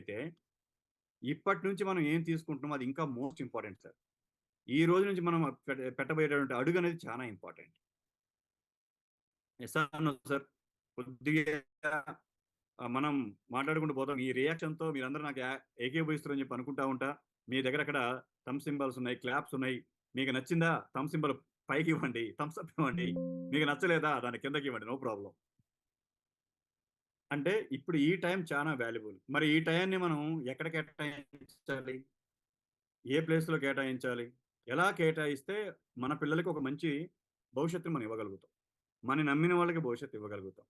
చూసినట్టయితే, ఇప్పటి నుంచి మనం ఏం తీసుకుంటున్నామో అది ఇంకా మోస్ట్ ఇంపార్టెంట్ సార్. ఈ రోజు నుంచి మనం పెట్టబోయేటటువంటి అడుగనేది చాలా important. Yes or no sir? కొద్దిగా మనం మాట్లాడుకుంటూ పోదాం. ఈ రియాక్షన్‌తో మీరందరూ నాకు ఏకీభవిస్తారని చెప్పి అనుకుంటా ఉంటా. మీ దగ్గర అక్కడ థంబ్ సింబల్స్ ఉన్నాయి, క్లాప్స్ ఉన్నాయి. మీకు నచ్చిందా? థంబ్ సింబల్ పైకివ్వండి. థమ్స్ అప్ ఇవ్వండి. మీకు నచ్చలేదా? దాన్ని కిందకివ్వండి. No problem. అంటే ఇప్పుడు ఈ టైం చానా వాల్యుబుల్. మరి ఈ టైంని మనం ఎక్కడ కేటాయించాలి? ఏ ప్లేస్‌లో కేటాయించాలి? ఎలా కేటాయిస్తే మన పిల్లలకి ఒక మంచి భవిష్యత్తుని మనం ఇవ్వగలుగుతాం. మనని నమ్మిన వాళ్ళకి భవిష్యత్తు ఇవ్వగలుగుతాం.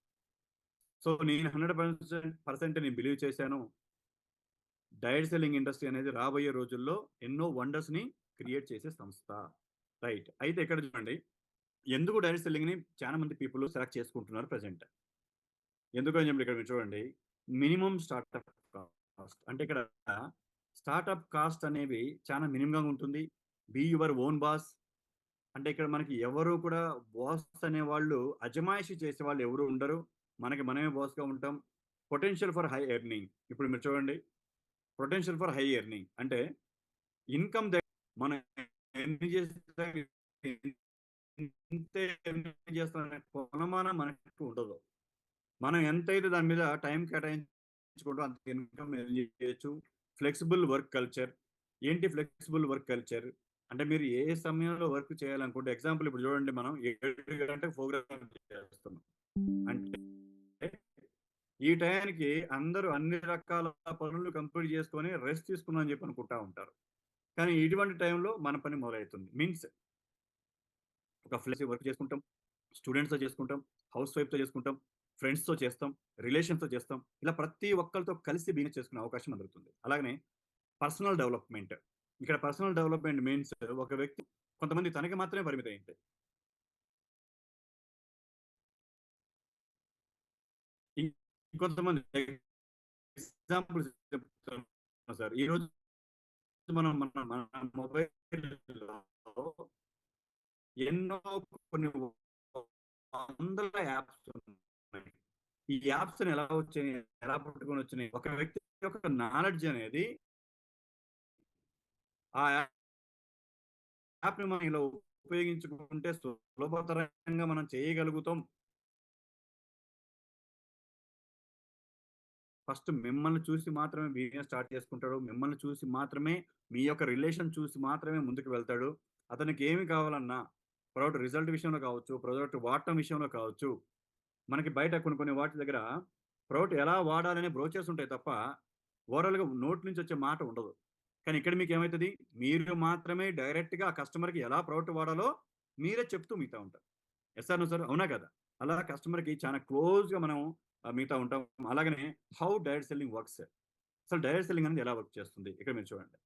సో, నేను 100% నేను బిలీవ్ చేశాను. డైరెక్ట్ సెల్లింగ్ ఇండస్ట్రీ అనేది రాబోయే రోజుల్లో ఎన్నో వండర్స్‌ని క్రియేట్ చేసే సంస్థ. రైట్. అయితే ఇక్కడ చూడండి. ఎందుకు డైరెక్ట్ సెల్లింగ్‌ని చాలా మంది పీపుల్ సెలెక్ట్ చేసుకుంటున్నారు ప్రెజెంట్. ఎందుకని చెప్పి ఇక్కడ మీరు చూడండి. Minimum startup cost. అంటే ఇక్కడ స్టార్టప్ కాస్ట్ అనేవి చాలా మినిమమ్‌గా ఉంటుంది. Be your own boss. అంటే ఇక్కడ మనకి ఎవరు కూడా బాస్ అనేవాళ్ళు అజమాయిషీ చేసేవాళ్ళు ఎవరు ఉండరు. మనకి మనమే బాస్‌గా ఉంటాం. Potential for high earning. ఇప్పుడు మీరు చూడండి. పొటెన్షియల్ ఫర్ హై ఎర్నింగ్ అంటే ఇన్‌కమ్ మనం ఎన్ని చేస్తే ఇంతే ఎర్న్ చేస్తామనే కొలమానం మనకు ఉండదు. మనం ఎంతైతే దాని మీద టైం కేటాయించుకుంటామో అంత ఇన్‌కమ్ ఎర్న్ చేయొచ్చు. Flexible work culture. ఏంటి ఫ్లెక్సిబుల్ వర్క్ కల్చర్? అంటే మీరు ఏ సమయంలో వర్క్ చేయాలనుకుంటే ఎగ్జాంపుల్ ఇప్పుడు చూడండి మనం 7 గంటలకు ప్రోగ్రామ్ చేస్తున్నాం. అంటే ఈ టయానికి అందరూ అన్ని రకాల పనులు కంప్లీట్ చేసుకొని రెస్ట్ తీసుకుందాం అని చెప్పి అనుకుంటా ఉంటారు. కానీ ఇటువంటి టైంలో మన పని మొదలైతుంది. మీన్స్ ఒక ఫ్లెక్సీ వర్క్ చేసుకుంటాం. స్టూడెంట్స్‌తో చేసుకుంటాం. హౌస్ వైఫ్‌తో చేసుకుంటాం. ఫ్రెండ్స్‌తో చేస్తాం. రిలేషన్స్‌తో చేస్తాం. ఇలా ప్రతి ఒక్కళ్ళతో కలిసి బిజినెస్ చేసుకునే అవకాశం దొరుకుతుంది. అలాగనే పర్సనల్ డెవలప్‌మెంట్. ఇక్కడ పర్సనల్ డెవలప్‌మెంట్ మీన్స్ ఒక వ్యక్తి కొంతమంది తనకి మాత్రమే పరిమితం అయ్యుంటాయి. ఇంకొంతమంది ఎగ్జాంపుల్స్ చెప్తాను సార్. ఈరోజు మనం మన మన మొబైల్‌లో ఎన్నో కొన్ని వందల యాప్స్ ఉన్నాయి. ఈ యాప్స్‌ని ఎలా వచ్చాయి? ఎలా పుట్టుకొనొచ్చినాయి? ఒక వ్యక్తి యొక్క నాలెడ్జ్ అనేది ఆ యాప్‌ని మనం ఇలా ఉపయోగించుకుంటే సులభతరంగా మనం చేయగలుగుతాం. ఫస్ట్ మిమ్మల్ని చూసి మాత్రమే బిజినెస్ స్టార్ట్ చేసుకుంటాడు. మిమ్మల్ని చూసి మాత్రమే మీ యొక్క రిలేషన్ చూసి మాత్రమే ముందుకు వెళ్తాడు. అతనికి ఏమి కావాలన్నా ప్రోడక్ట్ రిజల్ట్ విషయంలో కావచ్చు, ప్రోడక్ట్ వాడటం విషయంలో కావచ్చు, మనకి బయట కొన్ని కొన్ని వాటి దగ్గర ప్రోడక్ట్ ఎలా వాడాలనే బ్రోచర్స్ ఉంటాయి తప్ప, ఓవరాల్‌గా నోటి నుంచి వచ్చే మాట ఉండదు. కానీ ఇక్కడ మీకేమైతది? మీరు మాత్రమే డైరెక్ట్‌గా ఆ కస్టమర్‌కి ఎలా ప్రోడక్ట్ వాడాలో మీరే చెప్తూ మిగతా ఉంటారు. Yes or no sir? అవునా కదా? అలా కస్టమర్‌కి చాలా క్లోజ్‌గా మనం మిగతా ఉంటాం. అలాగనే హౌ డైరెక్ట్ సెల్లింగ్ వర్క్స్. అసలు డైరెక్ట్ సెల్లింగ్ అనేది ఎలా వర్క్ చేస్తుంది? ఇక్కడ మీరు చూడండి.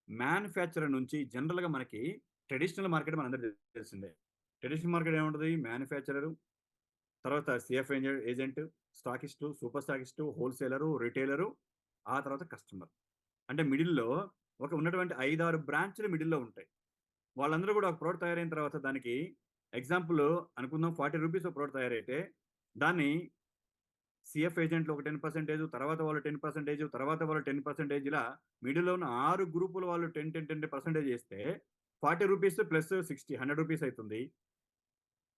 మ్యానుఫ్యాక్చరర్ నుంచి జనరల్‌గా మనకి ట్రెడిషనల్ మార్కెట్ మనందరికీ తెలిసిందే. ట్రెడిషనల్ మార్కెట్ ఏముంటది? మ్యానుఫ్యాక్చరరు, తర్వాత CF agent, stockist, super stockist, wholesaler, retailer, ఆ తర్వాత కస్టమర్. అంటే మిడిల్‌లో ఒక ఉన్నటువంటి 5, 6 బ్రాంచ్‌లు మిడిల్‌లో ఉంటాయి. వాళ్ళందరూ కూడా ఒక ప్రోడక్ట్ తయారైన తర్వాత దానికి ఎగ్జాంపుల్ అనుకుందాం రూ. 40 ఒక ప్రోడక్ట్ తయారైతే దాన్ని సీఎఫ్ ఏజెంట్‌లు ఒక 10% తర్వాత వాళ్ళు 10% తర్వాత వాళ్ళు 10% ఇలా మిడిల్‌లో ఉన్న 6 గ్రూపుల వాళ్ళు 10, 10, 10% చేస్తే రూ. 40 ప్లస్ 60 రూ. 100 అయితుంది.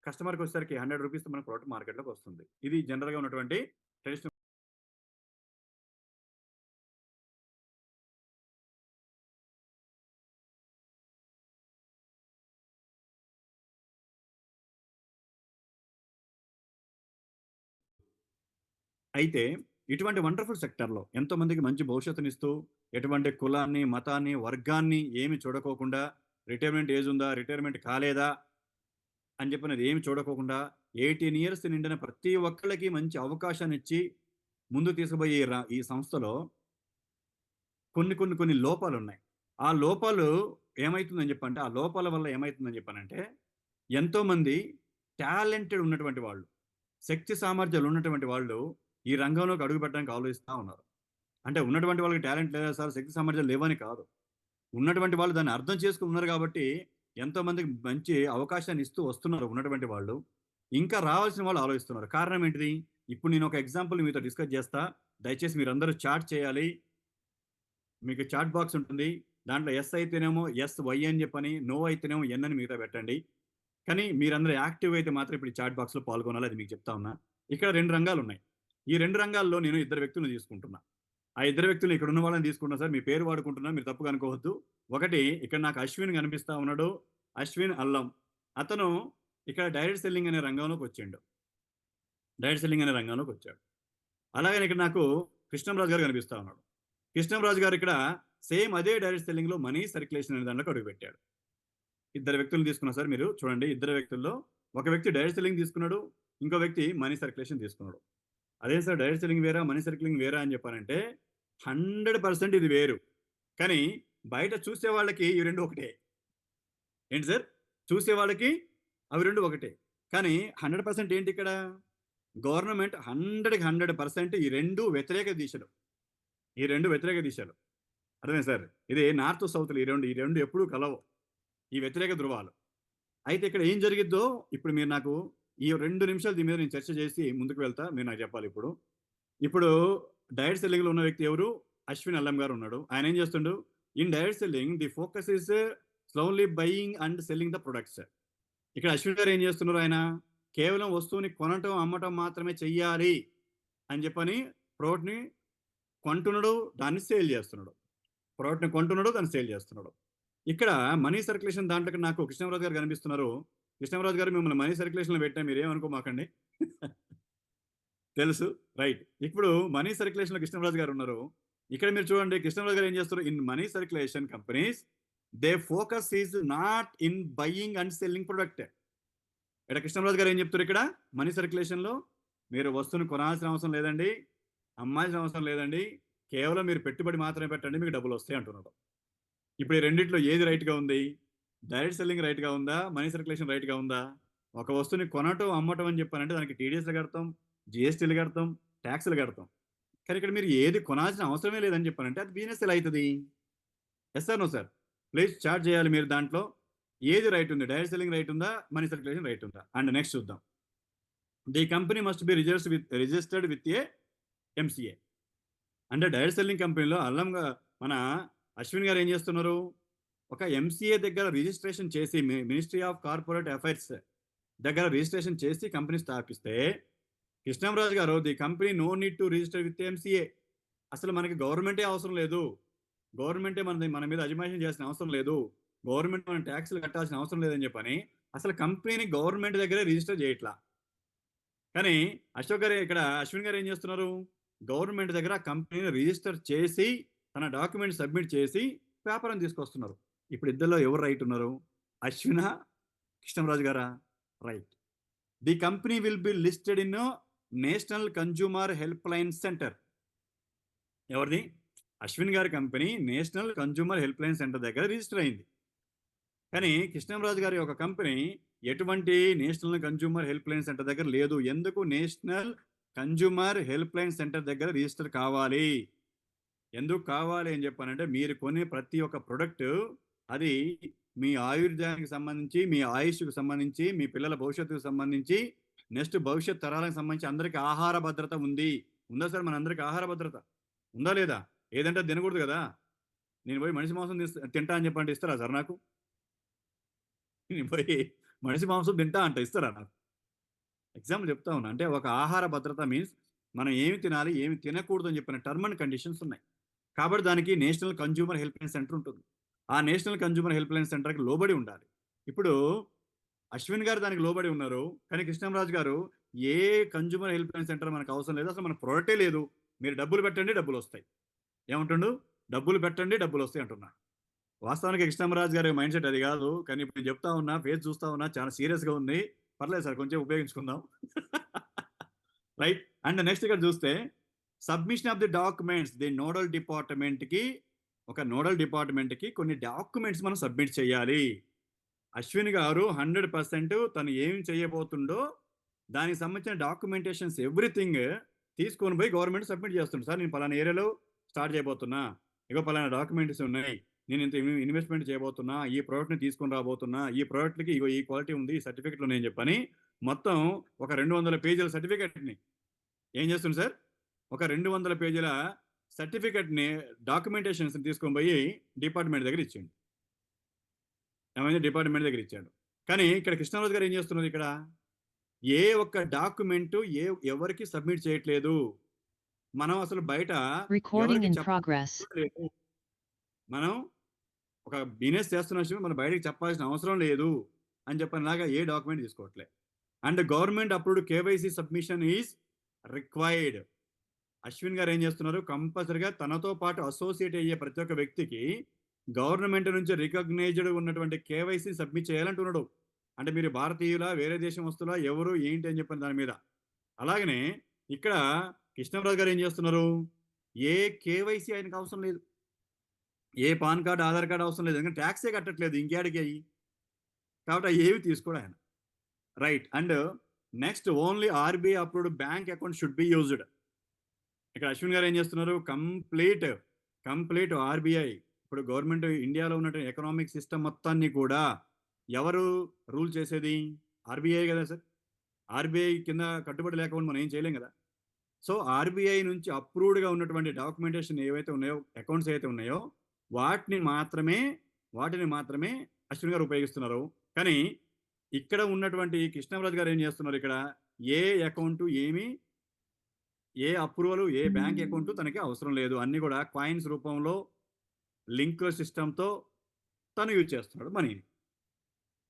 కస్టమర్‌కొచ్చేసరికి రూ. 100 మన ప్రోడక్ట్ మార్కెట్‌లోకొస్తుంది. ఇది జనరల్‌గా ఉన్నటువంటి ట్రెడిషనల్. అయితే ఇటువంటి వండర్‌ఫుల్ సెక్టార్‌లో ఎంతోమందికి మంచి భవిష్యత్తునిస్తూ, ఎటువంటి కులాన్ని, మతాన్ని, వర్గాన్ని ఏమి చూడకోకుండా రిటైర్మెంట్ ఏజ్ ఉందా? రిటైర్మెంట్ కాలేదా? అని చెప్పినది ఏమి చూడకోకుండా 18 ఇయర్స్ నిండిన ప్రతి ఒక్కళ్ళకి మంచి అవకాశాన్నిచ్చి ముందుకు తీసుకుపోయే ఈ సంస్థలో కొన్ని లోపాలున్నాయి. ఆ లోపాలు ఏమైతుందని చెప్పంటే, ఆ లోపాల వల్ల ఏమైతుందని చెప్పనంటే, ఎంతోమంది టాలెంటెడ్ ఉన్నటువంటి వాళ్ళు, శక్తి సామర్థ్యాలు ఉన్నటువంటి వాళ్ళు ఈ రంగంలోకి అడుగుపెట్టడానికి ఆలోచిస్తా ఉన్నారు. అంటే ఉన్నటువంటి వాళ్ళకి టాలెంట్ లేదా సార్, శక్తి సామర్థ్యాలు లేవని కాదు. ఉన్నటువంటి వాళ్ళు దాన్ని అర్థం చేసుకొని ఉన్నారు కాబట్టి, ఎంతోమందికి మంచి అవకాశాన్ని ఇస్తూ వస్తున్నారు ఉన్నటువంటి వాళ్ళు. ఇంకా రావాల్సిన వాళ్ళు ఆలోచిస్తున్నారు. కారణం ఏంటిది? ఇప్పుడు నేను ఒక ఎగ్జాంపుల్ మీతో డిస్కస్ చేస్తా. దయచేసి మీరందరూ చాట్ చేయాలి. మీకు చాట్ బాక్స్ ఉంటుంది. దాంట్లో యెస్ అయితేనేమో యెస్, వై అని చెప్పని, నో అయితేనేమో ఎన్ అని మిగతా పెట్టండి. కానీ మీరందరూ యాక్టివ్ అయితే మాత్రం ఇప్పుడు ఈ చాట్ బాక్స్‌లో పాల్గొనాలి. అది మీకు చెప్తా ఉన్నా. ఇక్కడ 2 రంగాలున్నాయి. ఈ 2 రంగాల్లో నేను ఇద్దరు వ్యక్తులను తీసుకుంటున్నా. ఆ ఇద్దరు వ్యక్తులు ఇక్కడున్న వాళ్ళని తీసుకుంటున్నా సార్. మీ పేరు వాడుకుంటున్నా. మీరు తప్పుగా అనుకోవద్దు. ఒకటి ఇక్కడ నాకు అశ్విన్ కనిపిస్తా ఉన్నాడు. అశ్విన్ అల్లం. అతను ఇక్కడ డైరెక్ట్ సెల్లింగ్ అనే రంగంలోకొచ్చిండు. డైరెక్ట్ సెల్లింగ్ అనే రంగంలోకొచ్చాడు. అలాగనే ఇక్కడ నాకు కృష్ణంరాజు గారు కనిపిస్తా ఉన్నాడు. కృష్ణంరాజు గారు ఇక్కడ సేమ్ అదే డైరెక్ట్ సెల్లింగ్‌లో మనీ సర్క్యులేషన్ అనే దాంట్లోకి అడుగుపెట్టాడు. ఇద్దరు వ్యక్తులను తీసుకున్నా సార్ మీరు చూడండి. ఇద్దరు వ్యక్తుల్లో ఒక వ్యక్తి డైరెక్ట్ సెల్లింగ్ తీసుకున్నాడు. ఇంకో వ్యక్తి మనీ సర్క్యులేషన్ తీసుకున్నాడు. అదేం సార్ డైరెక్ట్ సెల్లింగ్ వేరా? మనీ సర్క్యులింగ్ వేరా? అని చెప్పానంటే 100% ఇది వేరు. కానీ బయట చూసే వాళ్ళకి ఇవి 2 ఒకటే. ఏంటి సార్? చూసే వాళ్ళకి అవి 2 ఒకటే. కానీ 100% ఏంటి ఇక్కడ? గవర్నమెంట్ 100కి 100% ఈ 2 వ్యతిరేక దిశలు. ఈ 2 వ్యతిరేక దిశలు. అర్థమైందా సార్? ఇది నార్త్, సౌత్‌లు ఈ రెండు ఎప్పుడూ కలవవు. ఈ వ్యతిరేక ధృవాలు. అయితే ఇక్కడ ఏం జరిగిద్దో ఇప్పుడు మీరు నాకు ఈ 2 నిమిషాలు దీని మీద నేను చర్చ చేసి ముందుకు వెళ్తా. మీరు నాకు చెప్పాలిప్పుడు. ఇప్పుడు డైరెక్ట్ సెల్లింగ్‌లో ఉన్న వ్యక్తి ఎవరు? అశ్విన్ అల్లం గారు ఉన్నాడు. ఆయన ఏం చేస్తుండు? In direct selling the focus is slowly buying and selling the products. ఇక్కడ అశ్విన్ గారు ఏం చేస్తున్నారు ఆయన? కేవలం వస్తువుని కొనటం, అమ్మటం మాత్రమే చెయ్యాలి అని చెప్పని ప్రొడక్ట్‌ని కొంటున్నాడు, దాన్ని సేల్ చేస్తున్నాడు. ప్రొడక్ట్‌ని కొంటున్నాడు, దాన్ని సేల్ చేస్తున్నాడు. ఇక్కడ మనీ సర్క్యులేషన్ దాంట్లోకి నాకు కృష్ణంరాజు గారు కనిపిస్తున్నారు. కృష్ణంరాజు గారు మిమ్మల్ని మనీ సర్క్యులేషన్‌లో పెట్టా మీరేమనుకోమాకండి. తెలుసు. రైట్. ఇప్పుడు మనీ సర్క్యులేషన్‌లో కృష్ణంరాజు గారు ఉన్నారు. ఇక్కడ మీరు చూడండి కృష్ణంరాజు గారు ఏం చేస్తారు? In money circulation companies they focus is not in buying and selling product. ఇక్కడ కృష్ణంరాజు గారు ఏం చెప్తారు ఇక్కడ? మనీ సర్క్యులేషన్‌లో మీరు వస్తువుని కొనాల్సిన అవసరం లేదండి. అమ్మాల్సిన అవసరం లేదండి. కేవలం మీరు పెట్టుబడి మాత్రమే పెట్టండి. మీకు డబ్బులొస్తాయి అంటున్నాడు. ఇప్పుడు ఈ రెండిట్లో ఏది రైట్‌గా ఉంది? డైరెక్ట్ సెల్లింగ్ రైట్‌గా ఉందా? మనీ సర్క్యులేషన్ రైట్‌గా ఉందా? ఒక వస్తువుని కొనటం, అమ్మటం అని చెప్పానంటే దానికి టీడీఎస్‌లు కడతాం, జీఎస్టీలు కడతాం, టాక్స్‌లు కడతాం. కానీ ఇక్కడ మీరు ఏది కొనాల్సిన అవసరమే లేదని చెప్పానంటే అది బిజినెస్ ఎలా అయితది? Yes or no sir? Please chat చేయాలి మీరు దాంట్లో. ఏది రైట్ ఉంది? డైరెక్ట్ సెల్లింగ్ రైట్ ఉందా? మనీ సర్క్యులేషన్ రైట్ ఉందా? అండ్ నెక్స్ట్ చూద్దాం. The company must be registered with a MCA. అంటే డైరెక్ట్ సెల్లింగ్ కంపెనీలో మన అశ్విన్ గారు ఏం చేస్తున్నారు? ఒక ఎంసీఏ దగ్గర రిజిస్ట్రేషన్ చేసి మినిస్ట్రీ ఆఫ్ కార్పొరేట్ అఫైర్స్ దగ్గర రిజిస్ట్రేషన్ చేసి కంపెనీ స్థాపిస్తే కృష్ణంరాజు గారు the company no need to register with MCA. అసలు మనకి గవర్నమెంటే అవసరం లేదు. గవర్నమెంటే మన మీద అజమాయిషీ చేయాల్సిన అవసరం లేదు. గవర్నమెంట్ మనం ట్యాక్స్‌లు కట్టాల్సిన అవసరం లేదని చెప్పని అసలు కంపెనీని గవర్నమెంట్ దగ్గరే రిజిస్టర్ చేయట్లా. కానీ అశ్విన్ గారు ఏం చేస్తున్నారు? గవర్నమెంట్ దగ్గర కంపెనీని రిజిస్టర్ చేసి తన డాక్యుమెంట్ సబ్మిట్ చేసి వ్యాపారం తీసుకొస్తున్నారు. ఇప్పుడు ఇద్దరిలో ఎవరు రైట్ ఉన్నారు? అశ్వినా? కృష్ణంరాజు గారా? Right. The company will be listed in national consumer help line centre. ఎవరిది? అశ్విన్ గారి company national consumer help line centre దగ్గర రిజిస్టర్ అయింది. కానీ కృష్ణంరాజు గారి యొక్క కంపెనీ ఎటువంటి national consumer help line centre దగ్గర లేదు. ఎందుకు national consumer help line centre దగ్గర రిజిస్టర్ కావాలి? ఎందుకు కావాలి అని చెప్పానంటే మీరు కొనే ప్రతి ఒక్క ప్రొడక్ట్ అది మీ ఆయుర్దాయానికి సంబంధించి, మీ ఆయుష్‌కు సంబంధించి, మీ పిల్లల భవిష్యత్తుకు సంబంధించి, నెక్స్ట్ భవిష్యత్ తరాలకు సంబంధించి అందరికి ఆహార భద్రత ఉంది. ఉందా సార్ మనందరికి ఆహార భద్రత? ఉందా లేదా? ఏదంటే అది తినకూడదు కదా! నేను పోయి మనిషి మాంసం తింటా అని చెప్పంటే ఇస్తారా సార్ నాకు? నేను పోయి మనిషి మాంసం తింటా అంటే ఇస్తారా నాకు? ఎగ్జాంపుల్ చెప్తా ఉన్నా. అంటే ఒక ఆహార భద్రత మీన్స్ మనం ఏమి తినాలి, ఏమి తినకూడదు అని చెప్పిన టర్మ్ అండ్ కండిషన్స్ ఉన్నాయి. కాబట్టి దానికి national consumer help line centre ఉంటుంది. ఆ నేషనల్ కన్స్యూమర్ హెల్ప్ లైన్ సెంటర్‌కి లోబడి ఉండాలి. ఇప్పుడు అశ్విన్ గారు దానికి లోబడి ఉన్నారు. కానీ కృష్ణంరాజు గారు ఏ కన్స్యూమర్ హెల్ప్ లైన్ సెంటర్ మనకు అవసరం లేదు. అసలు మనకు ప్రొడక్టే లేదు. మీరు డబ్బులు పెట్టండి డబ్బులొస్తాయి. ఏమంటుండు? డబ్బులు పెట్టండి డబ్బులొస్తాయి అంటున్నాడు. వాస్తవానికి కృష్ణంరాజు గారి మైండ్ సెట్ అది కాదు. కానీ ఇప్పుడు నేను చెప్తా ఉన్నా, ఫేస్ చూస్తా ఉన్నా చాలా సీరియస్‌గా ఉంది. పర్లేదు సార్ కొంచెం ఉపయోగించుకుందాం. రైట్. అండ్ నెక్స్ట్ ఇక్కడ చూస్తే submission of the documents the nodal డిపార్ట్మెంట్‌కి కొన్ని డాక్యుమెంట్స్ మనం సబ్మిట్ చేయాలి. అశ్విన్ గారు 100% తను ఏం చేయబోతుండో దానికి సంబంధించిన డాక్యుమెంటేషన్స్ ఎవ్రీథింగ్ తీసుకొని పోయి గవర్నమెంట్ సబ్మిట్ చేస్తుండు. సార్ నేను పలానా ఏరియాలో స్టార్ట్ చేయబోతున్నా. ఇగో పలానా డాక్యుమెంట్స్ ఉన్నాయి. నేను ఇంత ఇన్వెస్ట్‌మెంట్ చేయబోతున్నా. ఈ ప్రొడక్ట్‌ని తీసుకొని రాబోతున్నా. ఈ ప్రొడక్ట్‌కి ఇగో ఈ క్వాలిటీ ఉంది. ఈ సర్టిఫికేట్‌లు ఉన్నాయని చెప్పని మొత్తం ఒక 200 పేజీల సర్టిఫికేట్‌ని ఏం చేస్తుంది సార్? ఒక 200 పేజీల సర్టిఫికెట్ని డాక్యుమెంటేషన్స్ తీసుకొని పోయి డిపార్ట్మెంట్ దగ్గర ఇచ్చిండు. ఏమైంది? డిపార్ట్మెంట్ దగ్గర ఇచ్చాడు. కానీ ఇక్కడ కృష్ణరాజు గారు ఏం చేస్తున్నారు? ఇక్కడ ఏ ఒక్క డాక్యుమెంట్ ఎవరికి సబ్మిట్ చేయట్లేదు. మనం అసలు బయట Recording ఎవరికి in progress. చెప్పలేదు. మనం ఒక బిజినెస్ చేస్తున్న విషయం మనం బయటకి చెప్పాల్సిన అవసరం లేదు అని చెప్పినలాగా ఏ డాక్యుమెంట్ తీసుకోవట్లే. And government approved KYC submission is required. Ashwin గారు ఏం చేస్తున్నారు? కంపల్సరిగా తనతో పాటు అసోసియేట్ అయ్యే ప్రతి ఒక్క వ్యక్తికి గవర్నమెంట్ నుంచి రికగ్నైజ్డ్ ఉన్నటువంటి కేవైసీ సబ్మిట్ చేయాలంటున్నాడు. అంటే మీరు భారతీయులా, వేరే దేశం వస్తులా, ఎవరు ఏంటి అని చెప్పిన దాని మీద. అలాగనే ఇక్కడ కృష్ణరాజు గారు ఏం చేస్తున్నారు? ఏ కేవైసీ ఆయనకు అవసరం లేదు. ఏ పాన్ కార్డు, ఆధార్ కార్డు అవసరం లేదు. ఎందుకంటే ట్యాక్సే కట్టట్లేదు ఇంకేడికి అయ్యి. కాబట్టి ఏవి తీసుకోడు ఆయన. Right. And next only RBI approved bank account should be used. ఇక్కడ అశ్విన్ గారు ఏం చేస్తున్నారు? కంప్లీట్ ఆర్బీఐ, ఇప్పుడు గవర్నమెంట్ ఇండియాలో ఉన్నటువంటి ఎకనామిక్ సిస్టమ్ మొత్తాన్ని కూడా ఎవరు రూల్ చేసేది? ఆర్బీఐ కదా సార్. ఆర్బీఐ కింద కట్టుబడి లేకుండా మనం ఏం చేయలేం కదా. సో ఆర్బీఐ నుంచి అప్రూవ్డ్గా ఉన్నటువంటి డాక్యుమెంటేషన్ ఏవైతే ఉన్నాయో, అకౌంట్స్ ఏవైతే ఉన్నాయో వాటిని మాత్రమే అశ్విన్ గారు ఉపయోగిస్తున్నారు. కానీ ఇక్కడ ఉన్నటువంటి కృష్ణరాజు గారు ఏం చేస్తున్నారు? ఇక్కడ ఏ అకౌంట్ ఏ అప్రూవల్, ఏ బ్యాంక్ అకౌంట్ తనకి అవసరం లేదు. అన్ని కూడా కాయిన్స్ రూపంలో లింక్ సిస్టంతో తను యూజ్ చేస్తున్నాడు మనీని.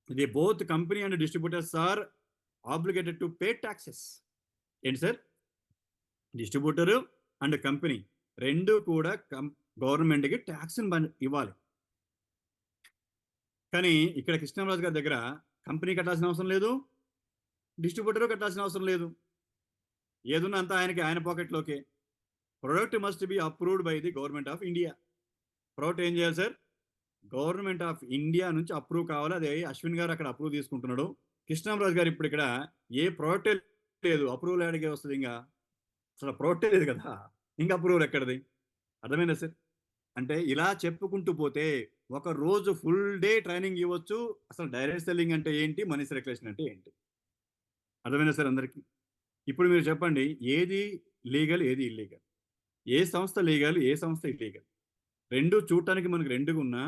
ఇది both company and distributors are obligated to pay taxes. ఏంటి సార్? డిస్ట్రిబ్యూటరు అండ్ కంపెనీ రెండు కూడా గవర్నమెంట్కి ట్యాక్స్ని ఇవ్వాలి. కానీ ఇక్కడ కృష్ణరాజు గారి దగ్గర కంపెనీ కట్టాల్సిన అవసరం లేదు, డిస్ట్రిబ్యూటరు కట్టాల్సిన అవసరం లేదు. ఏదున్నా అంతా ఆయన పాకెట్లోకే. Product must be approved by the government of India. Product ఏం చేయాలి సార్? గవర్నమెంట్ ఆఫ్ ఇండియా నుంచి అప్రూవ్ కావాలి. అదే అశ్విన్ గారు అక్కడ అప్రూవ్ తీసుకుంటున్నాడు. కృష్ణరాజు గారు ఇప్పుడు ఇక్కడ ఏ ప్రొడక్టే లేదు, అప్రూవల్ అడిగే వస్తుంది. ఇంకా అసలు ప్రొడక్టే లేదు కదా, ఇంకా అప్రూవల్ ఎక్కడిది? అర్థమైందా సార్? అంటే ఇలా చెప్పుకుంటూ పోతే ఒక రోజు ఫుల్ డే ట్రైనింగ్ ఇవ్వచ్చు. అసలు డైరెక్ట్ సెల్లింగ్ అంటే ఏంటి, మనీ సర్క్యులేషన్ అంటే ఏంటి? అర్థమైందా సార్ అందరికీ? ఇప్పుడు మీరు చెప్పండి, ఏది లీగల్, ఏది ఇల్లీగల్? ఏ సంస్థ లీగల్, ఏ సంస్థ ఇల్లీగల్? రెండు చూడటానికి మనకు రెండుగా ఉన్నా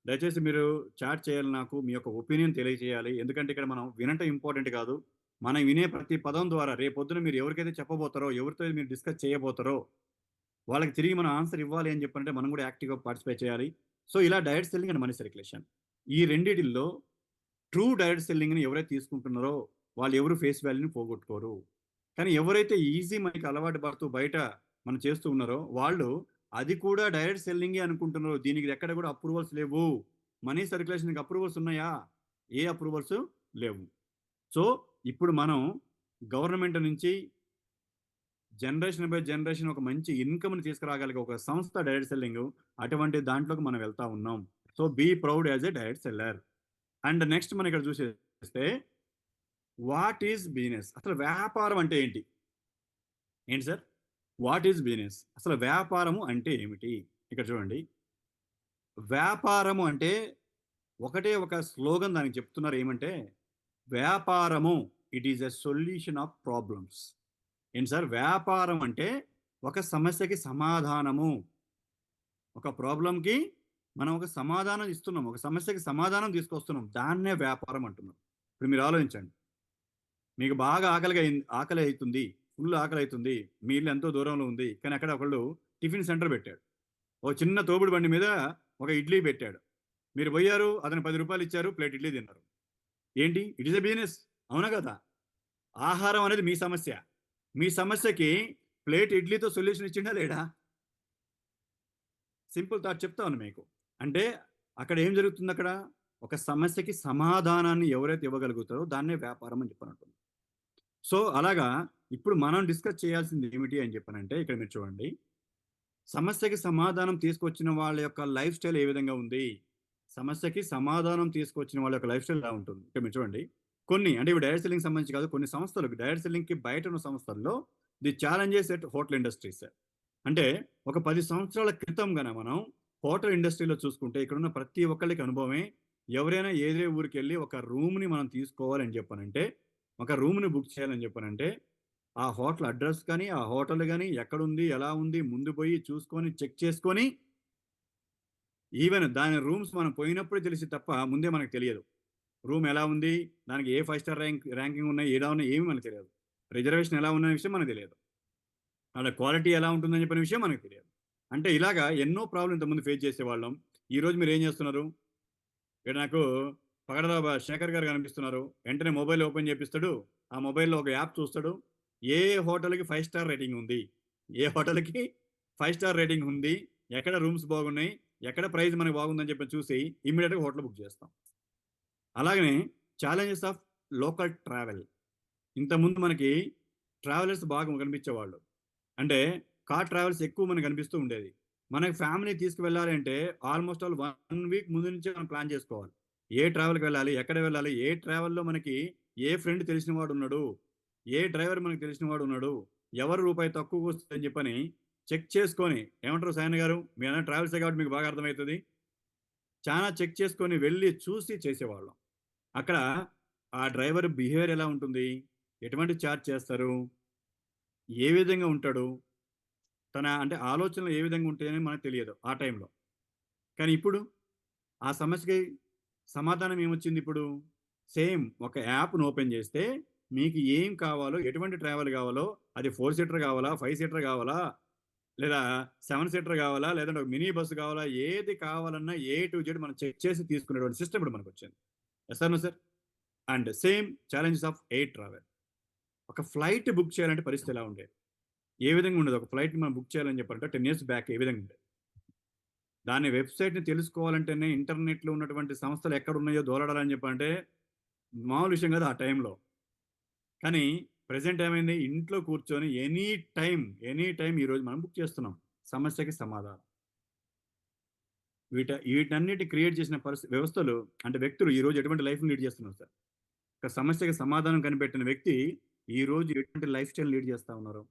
దయచేసి మీరు చాట్ చేయాలి, నాకు మీ యొక్క ఒపీనియన్ తెలియజేయాలి. ఎందుకంటే ఇక్కడ మనం వినటం ఇంపార్టెంట్ కాదు, మనం వినే ప్రతి పదం ద్వారా రేపొద్దున మీరు ఎవరికైతే చెప్పబోతారో, ఎవరితో మీరు డిస్కస్ చేయబోతారో వాళ్ళకి తిరిగి మనం ఆన్సర్ ఇవ్వాలి అని చెప్పంటే మనం కూడా యాక్టివ్గా పార్టిసిపేట్ చేయాలి. సో ఇలా direct selling and money circulation, ఈ రెండిటిల్లో ట్రూ డైరెక్ట్ సెల్లింగ్ని ఎవరైతే తీసుకుంటున్నారో వాళ్ళు ఎవరు ఫేస్ వాల్యూని పోగొట్టుకోరు. కానీ ఎవరైతే ఈజీ మనకి అలవాటు పడుతూ బయట మనం చేస్తూ ఉన్నారో వాళ్ళు అది కూడా డైరెక్ట్ సెల్లింగే అనుకుంటున్నారు. దీనికి ఎక్కడ కూడా అప్రూవల్స్ లేవు. మనీ సర్క్యులేషన్కి అప్రూవల్స్ ఉన్నాయా? ఏ అప్రూవల్స్ లేవు. సో ఇప్పుడు మనం గవర్నమెంట్ నుంచి జనరేషన్ బై జనరేషన్ ఒక మంచి ఇన్కమ్ని తీసుకురాగలిగే ఒక సంస్థ డైరెక్ట్ సెల్లింగ్. అటువంటి దాంట్లోకి మనం వెళ్తా ఉన్నాం. So be proud as a direct seller. And next మనం ఇక్కడ చూసేస్తే వాట్ ఈజ్ బిజినెస్? అసలు వ్యాపారం అంటే ఏంటి? ఏంటి సార్? What is business? అసలు వ్యాపారము అంటే ఏమిటి? ఇక్కడ చూడండి, వ్యాపారము అంటే ఒకటే ఒక స్లోగన్ దానికి చెప్తున్నారు. ఏమంటే వ్యాపారము it is a solution of problems. ఏంటి సార్? వ్యాపారం అంటే ఒక సమస్యకి సమాధానము. ఒక ప్రాబ్లంకి మనం ఒక సమాధానం ఇస్తున్నాం, ఒక సమస్యకి సమాధానం తీసుకొస్తున్నాం, దాన్నే వ్యాపారం అంటున్నాం. ఇప్పుడు మీరు ఆలోచించండి, మీకు బాగా ఆకలి అవుతుంది, ఫుల్ ఆకలి అవుతుంది, మీ ఇల్లు ఎంతో దూరంలో ఉంది, కానీ అక్కడ ఒకళ్ళు టిఫిన్ సెంటర్ పెట్టాడు. ఒక చిన్న తోపుడు బండి మీద ఒక ఇడ్లీ పెట్టాడు. మీరు పోయారు, అతను 10 రూపాయలు ఇచ్చారు, ప్లేట్ ఇడ్లీ తిన్నారు. ఏంటి? ఇట్ ఈస్ ఎ బిజినెస్, అవునా కదా? ఆహారం అనేది మీ సమస్య. మీ సమస్యకి ప్లేట్ ఇడ్లీతో సొల్యూషన్ ఇచ్చిండా లేడా? సింపుల్ థాట్ చెప్తాను మీకు. అంటే అక్కడ ఏం జరుగుతుంది? అక్కడ ఒక సమస్యకి సమాధానాన్ని ఎవరైతే ఇవ్వగలుగుతారో దాన్నే వ్యాపారం అని చెప్పనంటుంది. సో అలాగా ఇప్పుడు మనం డిస్కస్ చేయాల్సింది ఏమిటి అని చెప్పనంటే, ఇక్కడ మీరు చూడండి, సమస్యకి సమాధానం తీసుకొచ్చిన వాళ్ళ యొక్క లైఫ్ స్టైల్ ఏ విధంగా ఉంది? సమస్యకి సమాధానం తీసుకొచ్చిన వాళ్ళ యొక్క లైఫ్ స్టైల్ ఎలా ఉంటుంది? ఇక్కడ మీరు చూడండి, కొన్ని అంటే ఇవి డైరెక్ట్ సెల్లింగ్ సంబంధించి కాదు, కొన్ని సంస్థలకు డైరెక్ట్ సెల్లింగ్కి బయట ఉన్న సంస్థల్లో the challenges at hotel industries. అంటే ఒక 10 సంవత్సరాల క్రితం గన మనం హోటల్ ఇండస్ట్రీలో చూసుకుంటే ఇక్కడున్న ప్రతి ఒక్కళ్ళకి అనుభవమే. ఎవరైనా ఏదే ఊరికి వెళ్ళి ఒక రూమ్ని మనం తీసుకోవాలని చెప్పనంటే, ఒక రూమ్ని బుక్ చేయాలని చెప్పనంటే ఆ హోటల్ అడ్రస్ కానీ, ఆ హోటల్ గాని ఎక్కడుంది, ఎలా ఉంది, ముందు పోయి చూసుకొని, చెక్ చేసుకొని, ఈవెన్ దాని రూమ్స్ మనం పోయినప్పుడే తెలిసిద్ది తప్ప ముందే మనకు తెలియదు. రూమ్ ఎలా ఉంది, దానికి ఏ 5 స్టార్ ర్యాంకింగ్ ఉన్నాయి, ఎలా ఉన్నాయి ఏమి మనకు తెలియదు. రిజర్వేషన్ ఎలా ఉన్న విషయం మనకు తెలియదు. ఆళ్ళ క్వాలిటీ ఎలా ఉంటుందని చెప్పిన విషయం మనకు తెలియదు. అంటే ఇలాగా ఎన్నో ప్రాబ్లమ్ ఇంతకుముందు ఫేస్ చేసేవాళ్ళం. ఈరోజు మీరేం చేస్తున్నారు? ఇక్కడ నాకు పగడల శేఖర్ గారు కనిపిస్తున్నారు. వెంటనే మొబైల్ ఓపెన్ చేపిస్తాడు. ఆ మొబైల్‌లో ఒక యాప్ చూస్తాడు. ఏ హోటల్‌కి 5 స్టార్ రేటింగ్ ఉంది? ఏ హోటల్‌కి 5 స్టార్ రేటింగ్ ఉంది? ఎక్కడ రూమ్స్ బాగున్నాయి? ఎక్కడ ప్రైస్ మనకు బాగుందని చెప్పి చూసి ఇమ్మీడియేట్‌గా హోటల్ బుక్ చేస్తాం. అలాగనే ఛాలెంజెస్ ఆఫ్ లోకల్ ట్రావెల్. ఇంతకుముందు మనకి ట్రావెలర్స్ బాగా కనిపించేవాళ్ళు. అంటే కార్ ట్రావెల్స్ ఎక్కువ మనకు కనిపిస్తూ ఉండేది. మనకి ఫ్యామిలీ తీసుకువెళ్ళాలి అంటే ఆల్‌మోస్ట్ ఆల్ 1 వీక్ ముందు నుంచే మనం ప్లాన్ చేసుకోవాలి. ఏ ట్రావెల్‌కి వెళ్ళాలి? ఎక్కడ వెళ్ళాలి? ఏ ట్రావెల్‌లో మనకి ఏ ఫ్రెండ్ తెలిసిన వాడున్నాడు? ఏ డ్రైవర్ మనకు తెలిసిన వాడున్నాడు? ఎవరు రూపాయి తక్కువకొస్తదని చెప్పని చెక్ చేసుకొని ఏమంటారు సాయన్న గారు? మీరన్న ట్రావెల్సే కాబట్టి మీకు బాగా అర్థమైతది. చానా చెక్ చేసుకొని వెళ్లి చూసి చేసేవాళ్ళం. అక్కడ ఆ డ్రైవర్ బిహేవియర్ ఎలా ఉంటుంది? ఎటువంటి చార్జ్ చేస్తారు? ఏ విధంగా ఉంటాడు? తన అంటే ఆలోచనలు ఏ విధంగా ఉంటాయని మనకు తెలియదు ఆ టైంలో. కానీ ఇప్పుడు ఆ సమస్యకి సమాధానం ఏమొచ్చిందిప్పుడు? సేమ్ ఒక యాప్‌ని ఓపెన్ చేస్తే మీకు ఏం కావాలో, ఎటువంటి ట్రావెల్ కావాలో, అది 4 సీటర్ కావాలా? 5 సీటర్ కావాలా? లేదా 7 సీటర్ కావాలా? లేదంటే ఒక మినీ బస్ కావాలా? ఏది కావాలన్నా ఏ టు జెడ్ మనం చెక్ చేసి తీసుకునేటువంటి సిస్టమ్ ఇప్పుడు మనకొచ్చింది. Yes or no sir? And same challenges of air travel. ఒక ఫ్లైట్ బుక్ చేయాలంటే పరిస్థితి ఎలా ఉండేది? ఏ విధంగా ఉండేది? ఒక ఫ్లైట్‌ని మనం బుక్ చేయాలని చెప్పాలంటే 10 ఇయర్స్ బ్యాక్ ఏ విధంగా ఉండేది? దాని వెబ్‌సైట్‌ని తెలుసుకోవాలంటేనే ఇంటర్నెట్‌లో ఉన్నటువంటి సంస్థలు ఎక్కడున్నాయో దోలాడాలని చెప్పంటే మామూలు విషయం కాదు ఆ టైంలో. కానీ ప్రెజెంట్ ఏమైంది? ఇంట్లో కూర్చొని ఎనీ టైమ్ ఈరోజు మనం బుక్ చేస్తున్నాం. సమస్యకి సమాధానం. వీటన్నిటి క్రియేట్ చేసిన వ్యవస్థలు అంటే వ్యక్తులు ఈరోజు ఎటువంటి లైఫ్‌ని లీడ్ చేస్తున్నారు సార్? ఒక సమస్యకి సమాధానం కనిపెట్టిన వ్యక్తి ఈరోజు ఎటువంటి లైఫ్ స్టైల్ లీడ్ చేస్తా ఉన్నారు?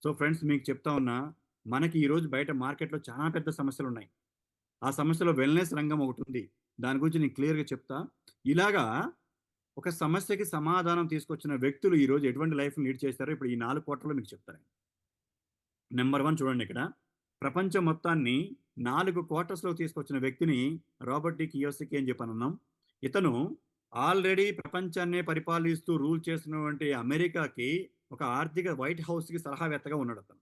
సో ఫ్రెండ్స్ మీకు చెప్తా ఉన్నా, మనకి ఈరోజు బయట మార్కెట్‌లో చాలా పెద్ద సమస్యలున్నాయి. ఆ సమస్యలో వెల్‌నెస్ రంగం ఒకటుంది. దాని గురించి నేను క్లియర్‌గా చెప్తా. ఇలాగా ఒక సమస్యకి సమాధానం తీసుకొచ్చిన వ్యక్తులు ఈరోజు ఎటువంటి లైఫ్‌ని లీడ్ చేస్తారో ఇప్పుడు ఈ 4 కోట్లలో మీకు చెప్తాను. నంబర్ 1 చూడండిక్కడ. ప్రపంచం మొత్తాన్ని 4 క్వార్టర్స్‌లోకి తీసుకొచ్చిన వ్యక్తిని రాబర్ట్ డి కియోసకి అని చెప్పనన్నాం. ఇతను ఆల్రెడీ ప్రపంచాన్నే పరిపాలిస్తూ రూల్ చేస్తున్నటువంటి అమెరికాకి ఒక ఆర్థిక వైట్ హౌస్‌కి సలహావేత్తగా ఉన్నాడతను.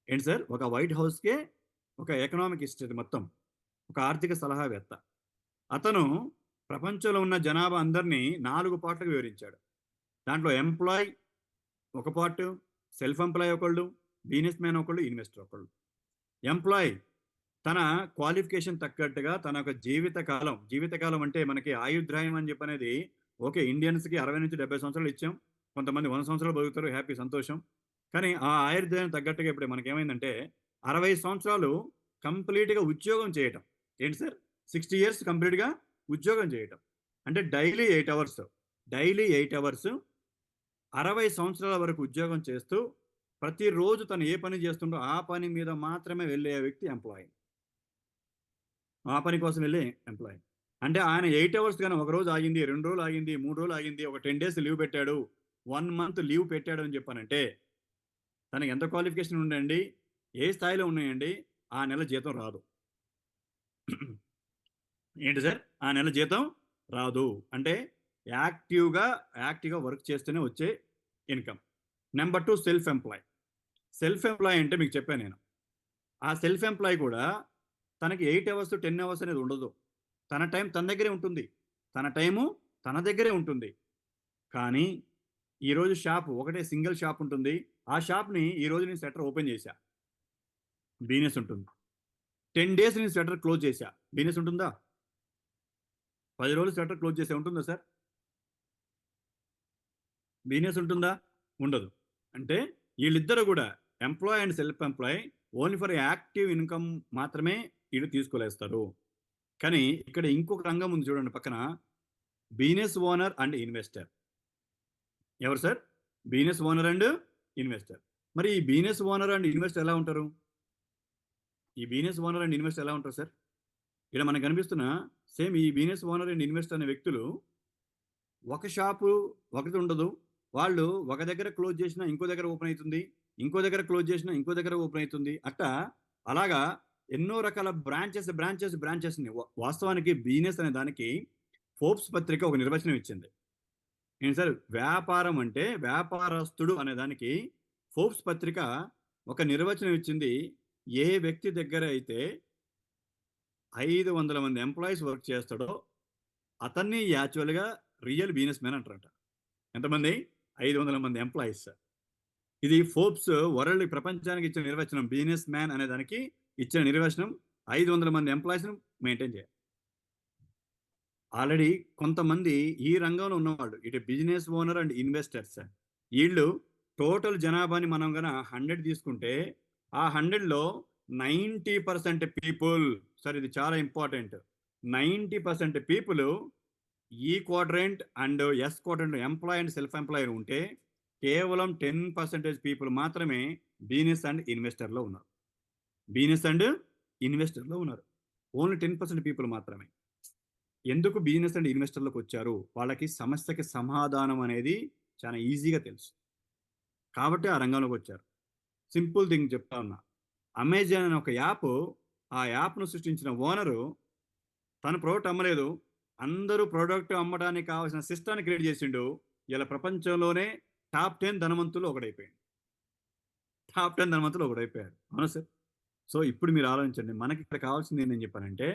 ఏంటి సార్? ఒక వైట్ హౌస్‌కే ఒక ఎకనామికిస్ట్ ఇది మొత్తం. ఒక ఆర్థిక సలహావేత్త. అతను ప్రపంచంలో ఉన్న జనాభా అందరిని 4 పార్ట్‌లుగా వివరించాడు. దాంట్లో ఎంప్లాయ్ ఒక పార్టు, సెల్ఫ్ ఎంప్లాయ్ ఒకళ్ళు, బిజినెస్ మ్యాన్ ఒకళ్ళు, ఇన్వెస్టర్ ఒకళ్ళు. ఎంప్లాయ్ తన క్వాలిఫికేషన్ తగ్గట్టుగా తన యొక్క జీవితకాలం అంటే మనకి ఆయుర్దాయం అని చెప్పనేది ఓకే. ఇండియన్స్‌కి 60-70 సంవత్సరాలు ఇచ్చాం. కొంతమంది 100 సంవత్సరాలు బతుకుతారు. హ్యాపీ సంతోషం. కానీ ఆ ఆయుర్దాయం తగ్గట్టుగా ఇప్పుడు మనకేమైందంటే 60 సంవత్సరాలు కంప్లీట్‌గా ఉద్యోగం చేయటం. ఏంటి సార్? 60 ఇయర్స్ కంప్లీట్‌గా ఉద్యోగం చేయటం. అంటే డైలీ 8 అవర్స్ 60 సంవత్సరాల వరకు ఉద్యోగం చేస్తూ ప్రతిరోజు తను ఏ పని చేస్తుండో ఆ పని మీద మాత్రమే వెళ్ళే వ్యక్తి ఎంప్లాయీ. ఆ పని కోసం వెళ్ళే ఎంప్లాయీ. అంటే ఆయన 8 అవర్స్ గాని ఒక రోజు ఆగింది, 2 రోజులు ఆగింది, 3 రోజులు ఆగింది, ఒక 10 డేస్ లీవ్ పెట్టాడు, 1 మంత్ లీవ్ పెట్టాడు అని చెప్పానంటే, తనకి ఎంత క్వాలిఫికేషన్ ఉందండి? ఏ స్థాయిలో ఉన్నాయండి? ఆ నెల జీతం రాదు. ఏంటి సార్? ఆ నెల జీతం రాదు. అంటే యాక్టివ్‌గా, యాక్టివ్‌గా వర్క్ చేస్తేనే వచ్చే income. Number 2 self employee. Self employee అంటే మీకు చెప్పాను నేను. ఆ సెల్ఫ్ ఎంప్లాయ్ కూడా తనకి 8 అవర్స్, 10 అవర్స్ అనేది ఉండదు. తన టైం తన దగ్గరే ఉంటుంది. తన టైము తన దగ్గరే ఉంటుంది. కానీ ఈరోజు ఒకటే సింగిల్ షాప్ ఉంటుంది. ఆ షాప్‌ని ఈరోజు నేను షట్టర్ ఓపెన్ చేశా. బిజినెస్ ఉంటుంది. 10 డేస్ నేను షట్టర్ క్లోజ్ చేశా. బిజినెస్ ఉంటుందా? 10 రోజులు షట్టర్ క్లోజ్ చేశా ఉంటుందా సార్? బిజినెస్ ఉంటుందా? ఉండదు. అంటే ఈళ్ళిద్దరూ గూడా employ and self employ only for active income మాత్రమే ఈళ్ళు తీసుకోలేస్తారు. కానీ ఇక్కడ ఇంకొక రంగం ఉంది చూడండి పక్కన. Business owner and investor. ఎవరు sir? Business owner and investor. మరి ఈ బిజినెస్ ఓనర్ అండ్ ఇన్వెస్టర్ ఎలా ఉంటారు? ఈ బిజినెస్ ఓనర్ అండ్ ఇన్వెస్టర్ ఎలా ఉంటారు సార్? ఈడ మనకు కనిపిస్తున్న సేమ్ ఈ బిజినెస్ ఓనర్ అండ్ ఇన్వెస్టర్ అనే వ్యక్తులు ఒక షాపు ఒకటి ఉండదు. వాళ్ళు ఒక దగ్గర క్లోజ్ చేసినా ఇంకో దగ్గర ఓపెన్ అవుతుంది, ఇంకో దగ్గర క్లోజ్ చేసినా ఇంకో దగ్గర ఓపెన్ అవుతుంది. అట్టా అలాగా ఎన్నో రకాల బ్రాంచెస్ వాస్తవానికి బిజినెస్ అనే దానికి ఫోర్బ్స్ పత్రిక ఒక నిర్వచనం ఇచ్చింది. ఏంటి సార్, వ్యాపారం అంటే వ్యాపారస్తుడు అనే దానికి ఫోర్బ్స్ పత్రిక ఒక నిర్వచనం ఇచ్చింది. ఏ వ్యక్తి దగ్గర అయితే 500 మంది ఎంప్లాయీస్ వర్క్ చేస్తాడో అతన్ని యాక్చువల్గా రియల్ బిజినెస్ మ్యాన్ అంటారట. ఎంతమంది? 500 మంది ఎంప్లాయీస్. ఇది ఫోర్బ్స్ వరల్డ్ ప్రపంచానికి ఇచ్చిన నిర్వచనం. బిజినెస్ మ్యాన్ అనే దానికి ఇచ్చిన నిర్వచనం 500 మంది ఎంప్లాయీస్ మెయింటైన్ చేయాలి. ఆల్రెడీ కొంతమంది ఈ రంగంలో ఉన్నవాళ్ళు, ఇటు బిజినెస్ ఓనర్ అండ్ ఇన్వెస్టర్స్, వీళ్ళు టోటల్ జనాభాని మనం గన 100 తీసుకుంటే ఆ 100లో 90% పీపుల్, సార్ ఇది చాలా important, 90% people E quadrant and S quadrant employ and self employer ఉంటే కేవలం 10% పీపుల్ మాత్రమే బిజినెస్ అండ్ ఇన్వెస్టర్లో ఉన్నారు. బిజినెస్ అండ్ ఇన్వెస్టర్లో ఉన్నారు. ఓన్లీ 10% పీపుల్ మాత్రమే. ఎందుకు బిజినెస్ అండ్ ఇన్వెస్టర్లకు వచ్చారు? వాళ్ళకి సమస్యకి సమాధానం అనేది చాలా ఈజీగా తెలుసు కాబట్టి ఆ రంగంలోకి వచ్చారు. సింపుల్ థింగ్ చెప్తా ఉన్నా. అమెజాన్ అనే ఒక యాప్, ఆ యాప్ను సృష్టించిన ఓనరు తన ప్రోడక్ట్ అమ్మలేదు, అందరూ ప్రోడక్ట్ అమ్మడానికి కావాల్సిన సిస్టాన్ని క్రియేట్ చేసిండు. ఇలా ప్రపంచంలోనే టాప్ 10 ధనవంతులు ఒకడైపోయాడు. టాప్ 10 ధనవంతులు ఒకడైపోయాడు. అవునా సార్? సో ఇప్పుడు మీరు ఆలోచించండి, మనకి ఇక్కడ కావాల్సింది ఏంటని చెప్పానంటే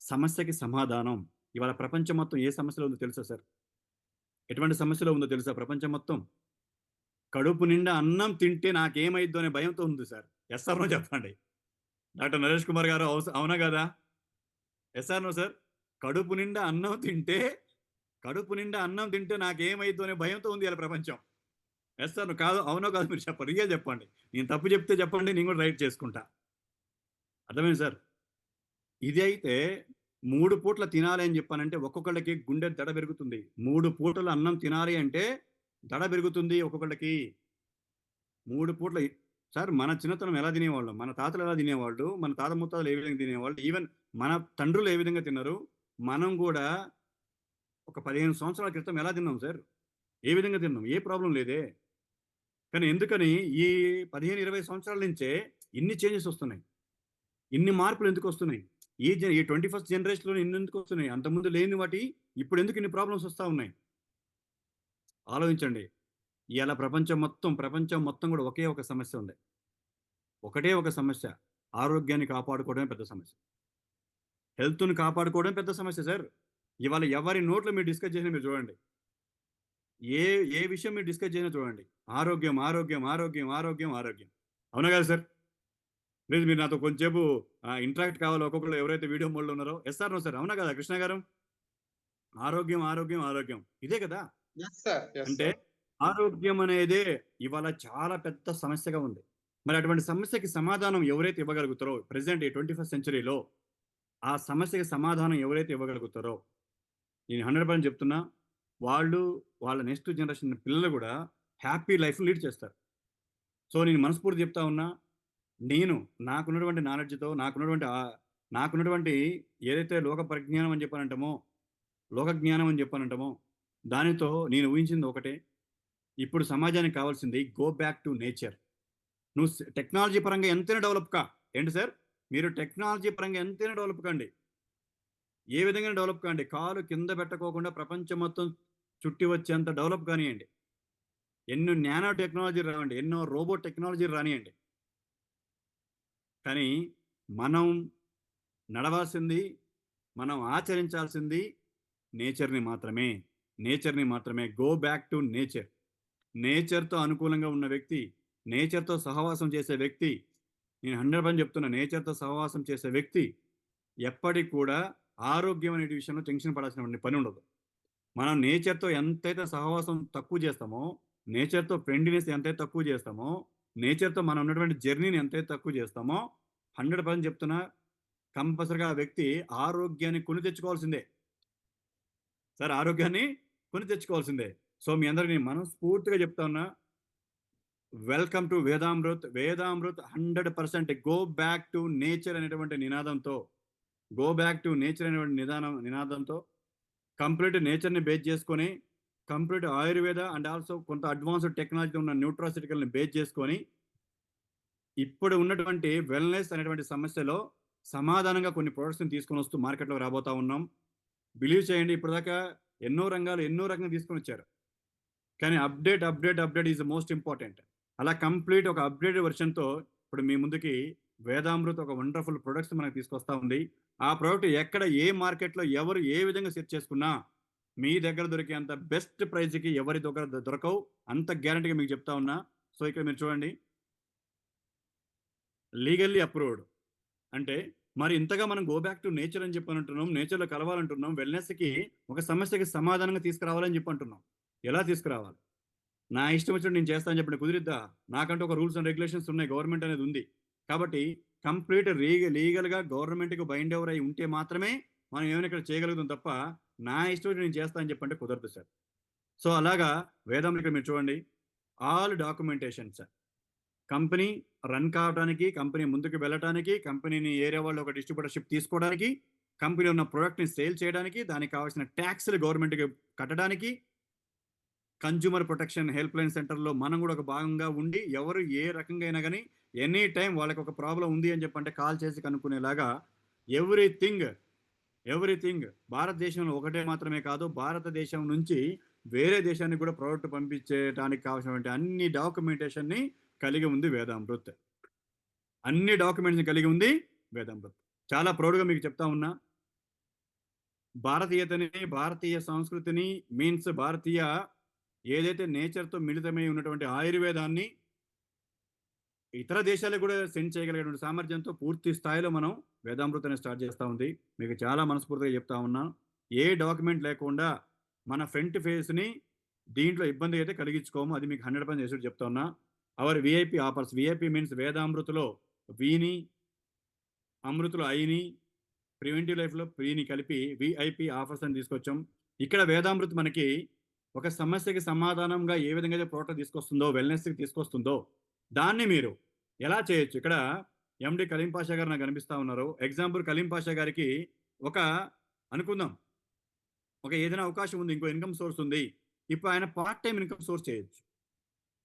సమస్యకి సమాధానం. ఇవాళ ప్రపంచం మొత్తం ఏ సమస్యలో ఉందో తెలుసా సార్? ఎటువంటి సమస్యలో ఉందో తెలుసా ప్రపంచం మొత్తం? కడుపు నిండా అన్నం తింటే నాకేమైద్దో అనే భయంతో ఉంది సార్. ఎస్ ఆర్ నో చెప్పండి. డాక్టర్ నరేష్ కుమార్ గారు అవునా కదా? Yes or no sir? కడుపు నిండా అన్నం తింటే నాకేమైద్దో అనే భయంతో ఉంది ఇలా ప్రపంచం. ఎస్ సార్, కాదు అవునో కాదు మీరు చెప్పండి, రియల్ చెప్పండి. నేను తప్పు చెప్తే చెప్పండి, నేను కూడా రైట్ చేసుకుంటా. అర్థమైంది సార్? ఇది అయితే 3 పూట్ల తినాలి అని చెప్పానంటే ఒక్కొక్కళ్ళకి గుండె దడ పెరుగుతుంది. 3 పూటలు అన్నం తినాలి అంటే దడ పెరుగుతుంది ఒక్కొక్కళ్ళకి. 3 పూట్ల సార్, మన చిన్నతనం ఎలా తినేవాళ్ళం, మన తాతలు ఎలా తినేవాళ్ళు, మన తాత ముత్తాతలు ఏ విధంగా తినేవాళ్ళు, ఈవెన్ మన తండ్రులు ఏ విధంగా తిన్నారు, మనం కూడా ఒక 15 సంవత్సరాల క్రితం ఎలా తిన్నాం సార్? ఏ విధంగా తిన్నాం? ఏ ప్రాబ్లం లేదే. కానీ ఎందుకని ఈ 15, 20 సంవత్సరాల నుంచే ఇన్ని చేంజెస్ వస్తున్నాయి, ఇన్ని మార్పులు ఎందుకు వస్తున్నాయి? ఈ 21st జనరేషన్లో ఇన్ని ఎందుకు వస్తున్నాయి? అంతకుముందు లేని వాటి ఇప్పుడు ఎందుకు ఇన్ని ప్రాబ్లమ్స్ వస్తా ఉన్నాయి? ఆలోచించండి. ఇవాళ ప్రపంచం మొత్తం కూడా ఒకే ఒక సమస్య ఉంది. ఒకటే ఒక సమస్య. ఆరోగ్యాన్ని కాపాడుకోవడమే పెద్ద సమస్య. హెల్త్‌ని కాపాడుకోవడం పెద్ద సమస్య సార్. ఇవాళ ఎవరి నోట్లో మీరు డిస్కస్ చేసినా మీరు చూడండి. ఏ ఏ విషయం మీరు డిస్కస్ చేసినా చూడండి. ఆరోగ్యం, ఆరోగ్యం, ఆరోగ్యం, ఆరోగ్యం, ఆరోగ్యం. అవునా కాదా సార్? లేదు మీరు నాతో కొంచెంసేపు ఇంటరాక్ట్ కావాలి ఒక్కొక్కళ్ళు ఎవరైతే వీడియో మోడ్‌లో ఉన్నారో. Yes or no sir? అవునా కదా కృష్ణ గారు? ఆరోగ్యం, ఆరోగ్యం, ఆరోగ్యం. ఇదే కదా! Yes sir. యెస్ అంటే సార్. ఆరోగ్యం అనేదే ఇవాళ చాలా పెద్ద సమస్యగా ఉంది. మరి అటువంటి సమస్యకి సమాధానం ఎవరైతే ఇవ్వగలుగుతారో ప్రెజెంట్ ఈ 21st సెంచరీలో ఆ సమస్యకి సమాధానం ఎవరైతే ఇవ్వగలుగుతారో, నేను 100% చెప్తున్నా, వాళ్ళు వాళ్ళ నెక్స్ట్ జనరేషన్ పిల్లలు కూడా హ్యాపీ లైఫ్‌ని లీడ్ చేస్తారు. సో నేను మనస్ఫూర్తిగా చెప్తా ఉన్నా, నేను నాకున్నటువంటి నాలెడ్జ్‌తో నాకున్నటువంటి ఏదైతే లోక పరిజ్ఞానం అని చెప్పనంటామో, లోక జ్ఞానం అని చెప్పనంటామో, దానితో నేను ఊహించింది ఒకటే. ఇప్పుడు సమాజానికి కావాల్సింది గో బ్యాక్ టు నేచర్. నువ్వు టెక్నాలజీ పరంగా ఎంతైనా డెవలప్ కా. ఏంటి సార్? మీరు టెక్నాలజీ పరంగా ఎంతైనా డెవలప్ కండి. ఏ విధంగా డెవలప్ కాండి. కాలు కింద పెట్టకోకుండా ప్రపంచం మొత్తం చుట్టి వచ్చేంత డెవలప్ కానియండి. ఎన్నో నానో టెక్నాలజీ రావండి. ఎన్నో రోబో టెక్నాలజీ రానియండి. కానీ మనం నడవాల్సింది, మనం ఆచరించాల్సింది నేచర్‌ని మాత్రమే. నేచర్‌ని మాత్రమే. Go back to nature. నేచర్‌తో అనుకూలంగా ఉన్న వ్యక్తి, నేచర్‌తో సహవాసం చేసే వ్యక్తి, నేను 100% చెప్తున్నా, నేచర్‌తో సహవాసం చేసే వ్యక్తి ఎప్పటికి కూడా ఆరోగ్యం అనే విషయంలో టెన్షన్ పడాల్సినటువంటి పని ఉండదు. మనం నేచర్‌తో ఎంతైతే సహవాసం తక్కువ చేస్తామో, నేచర్‌తో ఫ్రెండ్లీనెస్ ఎంతైతే తక్కువ చేస్తామో, నేచర్‌తో మనం ఉన్నటువంటి జర్నీని ఎంతైతే తక్కువ చేస్తామో, 100% చెప్తున్నా, కంపల్సరీగా ఆ వ్యక్తి ఆరోగ్యాన్ని కొని తెచ్చుకోవాల్సిందే. సార్, ఆరోగ్యాన్ని కొని తెచ్చుకోవాల్సిందే. సో మీ అందరికి నేను మనస్ఫూర్తిగా చెప్తా ఉన్నా, welcome to Vedamrut. Vedamrut 100% go back to nature అనేటువంటి నినాదంతో, గో బ్యాక్ టు నేచర్ అనేటువంటి నినాదంతో కంప్లీట్ నేచర్‌ని బేస్ చేసుకొని కంప్లీట్ ఆయుర్వేద అండ్ ఆల్సో కొంత అడ్వాన్స్డ్ టెక్నాలజీ ఉన్న న్యూట్రాసిటికల్ని బేస్ చేసుకొని ఇప్పుడు ఉన్నటువంటి వెల్నెస్ అనేటువంటి సమస్యలో సమాధానంగా కొన్ని ప్రొడక్ట్స్ని తీసుకొని వస్తూ మార్కెట్లో రాబోతా ఉన్నాం. బిలీవ్ చేయండి, ఇప్పటిదాకా ఎన్నో రంగాలు ఎన్నో రకంగా తీసుకొని వచ్చారు, కానీ update is the most important. అలా కంప్లీట్ ఒక అప్డేటెడ్ వెర్షన్తో ఇప్పుడు మీ ముందుకి వేదామృత్ ఒక వండర్ఫుల్ ప్రొడక్ట్స్ మనకు తీసుకొస్తా ఉంది. ఆ ప్రోడక్ట్ ఎక్కడ ఏ మార్కెట్లో ఎవరు ఏ విధంగా సెర్చ్ చేసుకున్నా మీ దగ్గర దొరికే అంత బెస్ట్ ప్రైస్కి ఎవరి దగ్గర దొరకవు, అంత గ్యారంటీగా మీకు చెప్తా ఉన్నా. సో ఇక్కడ మీరు చూడండి, లీగల్లీ అప్రూవ్డ్ అంటే మరి ఇంతగా మనం గో బ్యాక్ టు నేచర్ అని చెప్పి అంటున్నాం, నేచర్లో కలవాలంటున్నాం, వెల్నెస్కి ఒక సమస్యకి సమాధానంగా తీసుకురావాలని చెప్పి అంటున్నాం. ఎలా తీసుకురావాలి? నా ఇష్టం వచ్చినట్టు నేను చేస్తాను చెప్పండి, కుదిరిద్దా? నాకంటూ ఒక రూల్స్ అండ్ రెగ్యులేషన్స్ ఉన్నాయి, గవర్నమెంట్ అనేది ఉంది. కాబట్టి కంప్లీట్ లీగల్గా గవర్నమెంట్కి బైండ్ ఓవర్ అయి ఉంటే మాత్రమే మనం ఏమైనా ఇక్కడ చేయగలుగుతాం తప్ప నా ఇష్టం వచ్చినట్టు నేను చేస్తాను అని చెప్పంటే కుదరదు సార్. సో అలాగా వేదంలో ఇక్కడ మీరు చూడండి, ఆల్ డాక్యుమెంటేషన్స్ కంపెనీ రన్ కావడానికి, కంపెనీ ముందుకు వెళ్ళటానికి, కంపెనీని ఏరియా వాళ్ళు ఒక డిస్ట్రిబ్యూటర్షిప్ తీసుకోవడానికి, కంపెనీ ఉన్న ప్రోడక్ట్ని సేల్ చేయడానికి, దానికి కావాల్సిన ట్యాక్స్లు గవర్నమెంట్కి కట్టడానికి, కన్జ్యూమర్ ప్రొటెక్షన్ హెల్ప్ లైన్ సెంటర్లో మనం కూడా ఒక భాగంగా ఉండి ఎవరు ఏ రకంగా అయినా కానీ ఎనీ టైం వాళ్ళకి ఒక ప్రాబ్లం ఉంది అని చెప్పంటే కాల్ చేసి కనుక్కునేలాగా ఎవ్రీథింగ్ భారతదేశంలో ఒకటే మాత్రమే కాదు, భారతదేశం నుంచి వేరే దేశానికి కూడా ప్రోడక్ట్ పంపించేయడానికి కావాల్సినటువంటి అన్ని డాక్యుమెంటేషన్ని కలిగి ఉంది వేదామృత్. అన్ని డాక్యుమెంట్స్ని కలిగి ఉంది వేదామృత్. చాలా ప్రౌడ్గా మీకు చెప్తా ఉన్నా, భారతీయతని, భారతీయ సంస్కృతిని మీన్స్ భారతీయ ఏదైతే నేచర్తో మిళితమై ఉన్నటువంటి ఆయుర్వేదాన్ని ఇతర దేశాలకు కూడా సెండ్ చేయగలిగినటువంటి సామర్థ్యంతో పూర్తి స్థాయిలో మనం వేదామృతాన్ని స్టార్ట్ చేస్తూ ఉంది. మీకు చాలా మనస్ఫూర్తిగా చెప్తా ఉన్నా, ఏ డాక్యుమెంట్ లేకుండా మన ఫ్రంట్ ఫేస్ని దీంట్లో ఇబ్బంది అయితే కలిగించుకోము, అది మీకు 100% చేసి చెప్తా ఉన్నా. Our VIP offers, VIP means వేదామృతలో వీని, అమృతులు ఐని, ప్రివెంటివ్ లైఫ్లో ప్రీని కలిపి విఐపి ఆఫర్స్ అని తీసుకొచ్చాం. ఇక్కడ వేదామృత్ మనకి ఒక సమస్యకి సమాధానంగా ఏ విధంగా అయితే ప్రోడక్ట్ తీసుకొస్తుందో, వెల్నెస్కి తీసుకొస్తుందో దాన్ని మీరు ఎలా చేయొచ్చు. ఇక్కడ ఎండి కలీం పాషా గారు నాకు కనిపిస్తూ ఉన్నారు. ఎగ్జాంపుల్ కలీం పాషా గారికి ఒక అనుకుందాం, ఒక ఏదైనా అవకాశం ఉంది, ఇంకో ఇన్కమ్ సోర్స్ ఉంది, ఇప్పుడు ఆయన పార్ట్ టైం ఇన్కమ్ సోర్స్ చేయొచ్చు.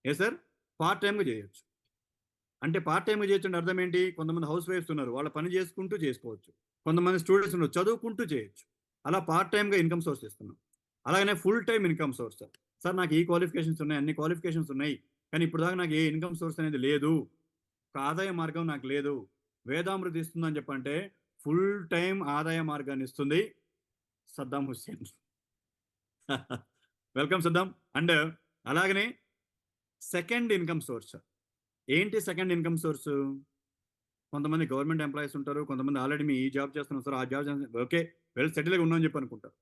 ఏ సార్, పార్ట్ టైంగా చేయొచ్చు. అంటే పార్ట్ టైంగా చేయొచ్చు అంటే అర్థం ఏంటి? కొంతమంది హౌస్ వైఫ్స్ ఉన్నారు, వాళ్ళ పని చేసుకుంటూ చేసుకోవచ్చు. కొంతమంది స్టూడెంట్స్ ఉన్నారు, చదువుకుంటూ చేయొచ్చు. అలా పార్ట్ టైంగా ఇన్కమ్ సోర్స్ ఇస్తున్నాం. అలాగనే full time income source, sir నాకు ఈ క్వాలిఫికేషన్స్ ఉన్నాయి, అన్ని క్వాలిఫికేషన్స్ ఉన్నాయి, కానీ ఇప్పుడు దాకా నాకు ఏ ఇన్కమ్ సోర్స్ అనేది లేదు, ఒక ఆదాయ మార్గం నాకు లేదు, వేదామృత్ ఇస్తుందని చెప్పంటే ఫుల్ టైం ఆదాయ మార్గాన్ని ఇస్తుంది సద్దాం హుస్సేన్. వెల్కమ్ సద్దాం. అండ్ అలాగనే సెకండ్ ఇన్కమ్ సోర్స్ ఏంటి? సెకండ్ ఇన్కమ్ సోర్స్, కొంతమంది గవర్నమెంట్ ఎంప్లాయీస్ ఉంటారు, కొంతమంది ఆల్రెడీ మీ ఈ జాబ్ చేస్తున్నారు సార్, ఆ జాబ్ ఓకే వెల్ సెటిల్గా ఉన్నామని చెప్పి అనుకుంటారు.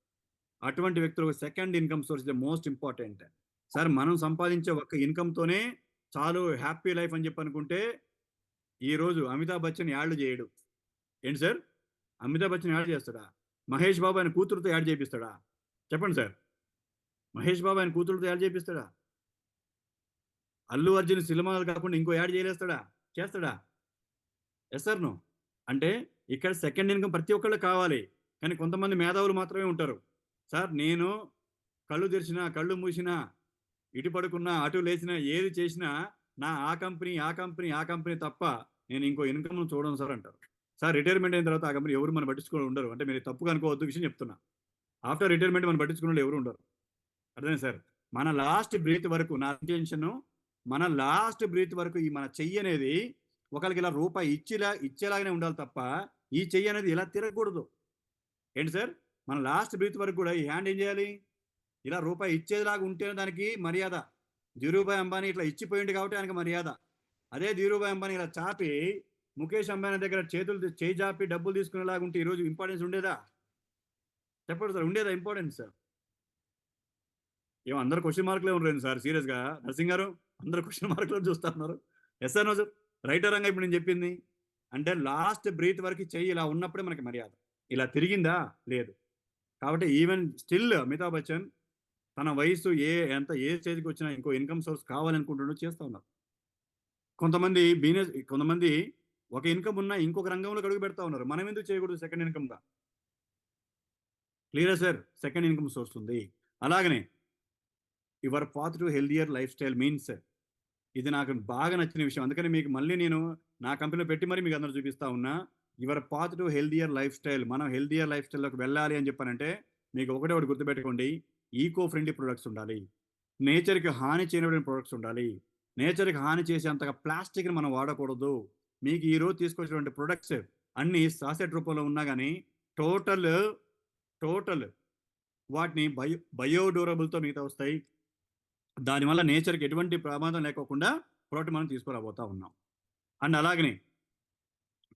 అటువంటి వ్యక్తులు ఒక second income source the most important. Sir మనం సంపాదించే ఒక్క ఇన్కమ్తోనే చాలు హ్యాపీ లైఫ్ అని చెప్పి అనుకుంటే ఈరోజు అమితాబ్ బచ్చన్ యాడ్లు చేయడు. ఏంటి సార్, అమితాబ్ బచ్చన్ యాడ్ చేస్తాడా? మహేష్ బాబు ఆయన కూతురుతో యాడ్ చేపిస్తాడా? చెప్పండి సార్, మహేష్ బాబు ఆయన కూతురుతో యాడ్ చేపిస్తాడా? అల్లు అర్జున్ సినిమాలు కాకుండా ఇంకో యాడ్ చేయలేస్తాడా? చేస్తాడా? Yes sir no. అంటే ఇక్కడ సెకండ్ ఇన్కమ్ ప్రతి ఒక్కళ్ళు కావాలి, కానీ కొంతమంది మేధావులు మాత్రమే ఉంటారు. సార్ నేను కళ్ళు తెరిచినా, కళ్ళు మూసినా, ఇటు పడుకున్నా, అటు లేచినా, ఏది చేసినా నా ఆ కంపెనీ తప్ప నేను ఇంకో ఇన్కమ్ చూడను సార్ అంటారు. సార్ రిటైర్మెంట్ అయిన తర్వాత ఆ కంపెనీ ఎవరు మనం పట్టించుకోవడం ఉండరు. అంటే మీరు తప్పుగా అనుకోవద్దు, విషయం చెప్తున్నా. ఆఫ్టర్ రిటైర్మెంట్ మనం పట్టించుకునే ఎవరు ఉండరు. అర్థమైంది సార్? మన లాస్ట్ బ్రీత్ వరకు నా ఇంటెన్షన్, మన లాస్ట్ బ్రీత్ వరకు ఈ మన చెయ్యి అనేది ఒకరికి ఇలా రూపాయి ఇచ్చేలాగానే ఉండాలి తప్ప ఈ చెయ్యి అనేది ఇలా తిరగకూడదు. ఏంటి సార్, మన లాస్ట్ బ్రీత్ వరకు కూడా ఈ హ్యాండ్ ఏం చేయాలి? ఇలా రూపాయి ఇచ్చేలాగా ఉంటేనే దానికి మర్యాద. ధీరూభాయ్ అంబానీ ఇట్లా ఇచ్చిపోయింది కాబట్టి ఆయనకి మర్యాద. అదే ధీరూభాయ్ అంబానీ ఇలా చాపి ముఖేష్ అంబానీ దగ్గర చేయి చాపి డబ్బులు తీసుకునేలాగా ఉంటే ఈరోజు ఇంపార్టెన్స్ ఉండేదా? చెప్పండి సార్, ఉండేదా ఇంపార్టెన్స్? ఏమో అందరు క్వశ్చన్ మార్కులే ఉండలేదు సార్, సీరియస్గా నర్సింగ్ గారు అందరు క్వశ్చన్ మార్కులు చూస్తా ఉన్నారు. Yes sir, no sir, right Ranga ఇప్పుడు నేను చెప్పింది అంటే లాస్ట్ బ్రీత్ వరకు చెయ్యి ఇలా ఉన్నప్పుడే మనకి మర్యాద. ఇలా తిరిగిందా? లేదు. కాబట్టి ఈవెన్ స్టిల్ అమితాబ్ బచ్చన్ తన వయసు ఏ స్టేజ్కి వచ్చినా ఇంకో ఇన్కమ్ సోర్స్ కావాలనుకుంటున్నాడు, చేస్తూ ఉన్నారు. కొంతమంది ఒక ఇన్కమ్ ఉన్నా ఇంకొక రంగంలో అడుగు పెడతా ఉన్నారు. మనం ఎందుకు చేయకూడదు సెకండ్ ఇన్కమ్గా? క్లియరా సార్? సెకండ్ ఇన్కమ్ సోర్స్ ఉంది. అలాగనే your path to healthier life style means, ఇది నాకు బాగా నచ్చిన విషయం. అందుకని మీకు మళ్ళీ నేను నా కంపెనీలో పెట్టి మరి మీకు అందరూ చూపిస్తా ఉన్నా. Your path to healthier life style. మనం హెల్దియర్ లైఫ్ స్టైల్‌లోకి వెళ్ళాలి అని చెప్పానంటే మీకు ఒకటే ఒకటి గుర్తుపెట్టుకోండి. ఈకో ఫ్రెండ్లీ ప్రొడక్ట్స్ ఉండాలి. నేచర్‌కి హాని చేయనిటువంటి ప్రొడక్ట్స్ ఉండాలి. నేచర్‌కి హాని చేసేంతగా ప్లాస్టిక్‌ని మనం వాడకూడదు. మీకు ఈరోజు తీసుకొచ్చినటువంటి ప్రొడక్ట్స్ అన్నీ సాసెట్ రూపంలో ఉన్నా గాని టోటల్, టోటల్ వాటిని బయోడిగ్రేడబుల్‌తో మిగతా వస్తాయి. దానివల్ల నేచర్‌కి ఎటువంటి ప్రమాదం లేకోకుండా ప్రోడక్ట్ మనం తీసుకురాబోతా ఉన్నాం. అండ్ అలాగనే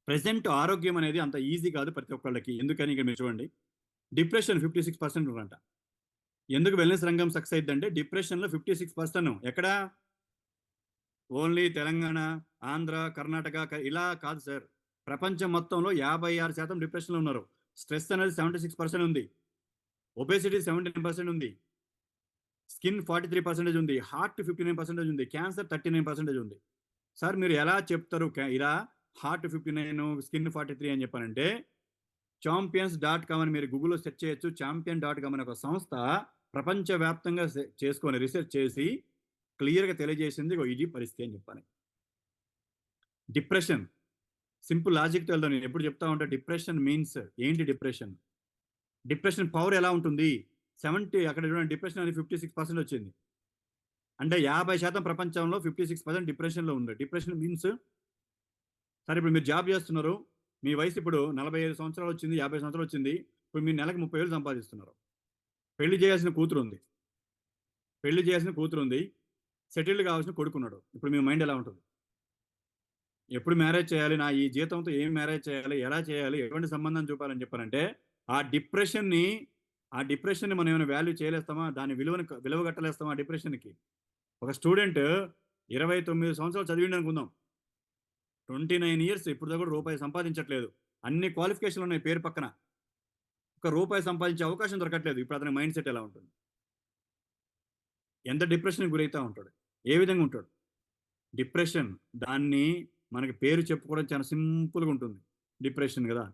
ప్రెజెంట్ ఆరోగ్యం అనేది అంత ఈజీ కాదు ప్రతి ఒక్కళ్ళకి. ఎందుకని ఇక్కడ మీరు చూడండి. డిప్రెషన్ 56% ఉందంట. ఎందుకు వెల్‌నెస్ రంగం సక్సెస్ అయిద్దంటే డిప్రెషన్‌లో 56% ఎక్కడ? ఓన్లీ తెలంగాణ, ఆంధ్ర, కర్ణాటక ఇలా కాదు సార్. ప్రపంచం మొత్తంలో 56% డిప్రెషన్‌లో ఉన్నారు. స్ట్రెస్ అనేది 76% ఉంది. ఒబెసిటీ 79% ఉంది. స్కిన్ 43% ఉంది. హార్ట్ 59% ఉంది. క్యాన్సర్ 39% ఉంది. సార్ మీరు ఎలా చెప్తారు ఇలా హార్ట్ 59 స్కిన్ 43 అని చెప్పానంటే champions.com అని మీరు గూగుల్‌లో సెర్చ్ చేయొచ్చు. champion.com అనే ఒక సంస్థ ప్రపంచవ్యాప్తంగా చేసుకొని రిసెర్చ్ చేసి క్లియర్‌గా తెలియజేసింది ఇది పరిస్థితి అని చెప్పాలి. డిప్రెషన్ సింపుల్ లాజిక్‌తో వెళ్దాం. నేను ఎప్పుడు చెప్తా ఉంటా డిప్రెషన్ మీన్స్ ఏంటి డిప్రెషన్? డిప్రెషన్ పవర్ ఎలా ఉంటుంది? 70 అక్కడ చూడండి డిప్రెషన్ అనేది 56% వచ్చింది. అంటే 50% ప్రపంచంలో 56% డిప్రెషన్‌లో ఉంది. డిప్రెషన్ మీన్స్ సరే ఇప్పుడు మీరు జాబ్ చేస్తున్నారు. మీ వయసు ఇప్పుడు 45 సంవత్సరాలు వచ్చింది, 50 సంవత్సరాలు వచ్చింది. ఇప్పుడు మీరు నెలకు 30,000 సంపాదిస్తున్నారు. పెళ్లి చేయాల్సిన కూతురుంది. పెళ్లి చేయాల్సిన కూతురుంది. సెటిల్డ్ కావాల్సిన కొడుకున్నాడు. ఇప్పుడు మీ మైండ్ ఎలా ఉంటుంది? ఎప్పుడు మ్యారేజ్ చేయాలి? నా ఈ జీతంతో ఏం మ్యారేజ్ చేయాలి? ఎలా చేయాలి? ఎటువంటి సంబంధం చూపాలని చెప్పానంటే ఆ డిప్రెషన్‌ని మనం ఏమైనా వాల్యూ చేయలేస్తామా? దాని విలువ కట్టలేస్తామా ఆ డిప్రెషన్‌కి? ఒక స్టూడెంట్ 29 సంవత్సరాలు చదివిండు అనుకుందాం. 29 ఇయర్స్ ఇప్పటిదాకా కూడా రూపాయి సంపాదించట్లేదు. అన్ని క్వాలిఫికేషన్‌లు ఉన్నాయి పేరు పక్కన. ఒక రూపాయి సంపాదించే అవకాశం దొరకట్లేదు. ఇప్పుడు అతని మైండ్ సెట్ ఎలా ఉంటుంది? ఎంత డిప్రెషన్‌కి గురైతా ఉంటాడు? ఏ విధంగా ఉంటాడు? డిప్రెషన్ దాన్ని మనకి పేరు చెప్పుకోవడం చాలా సింపుల్‌గా ఉంటుంది. డిప్రెషన్ గదా!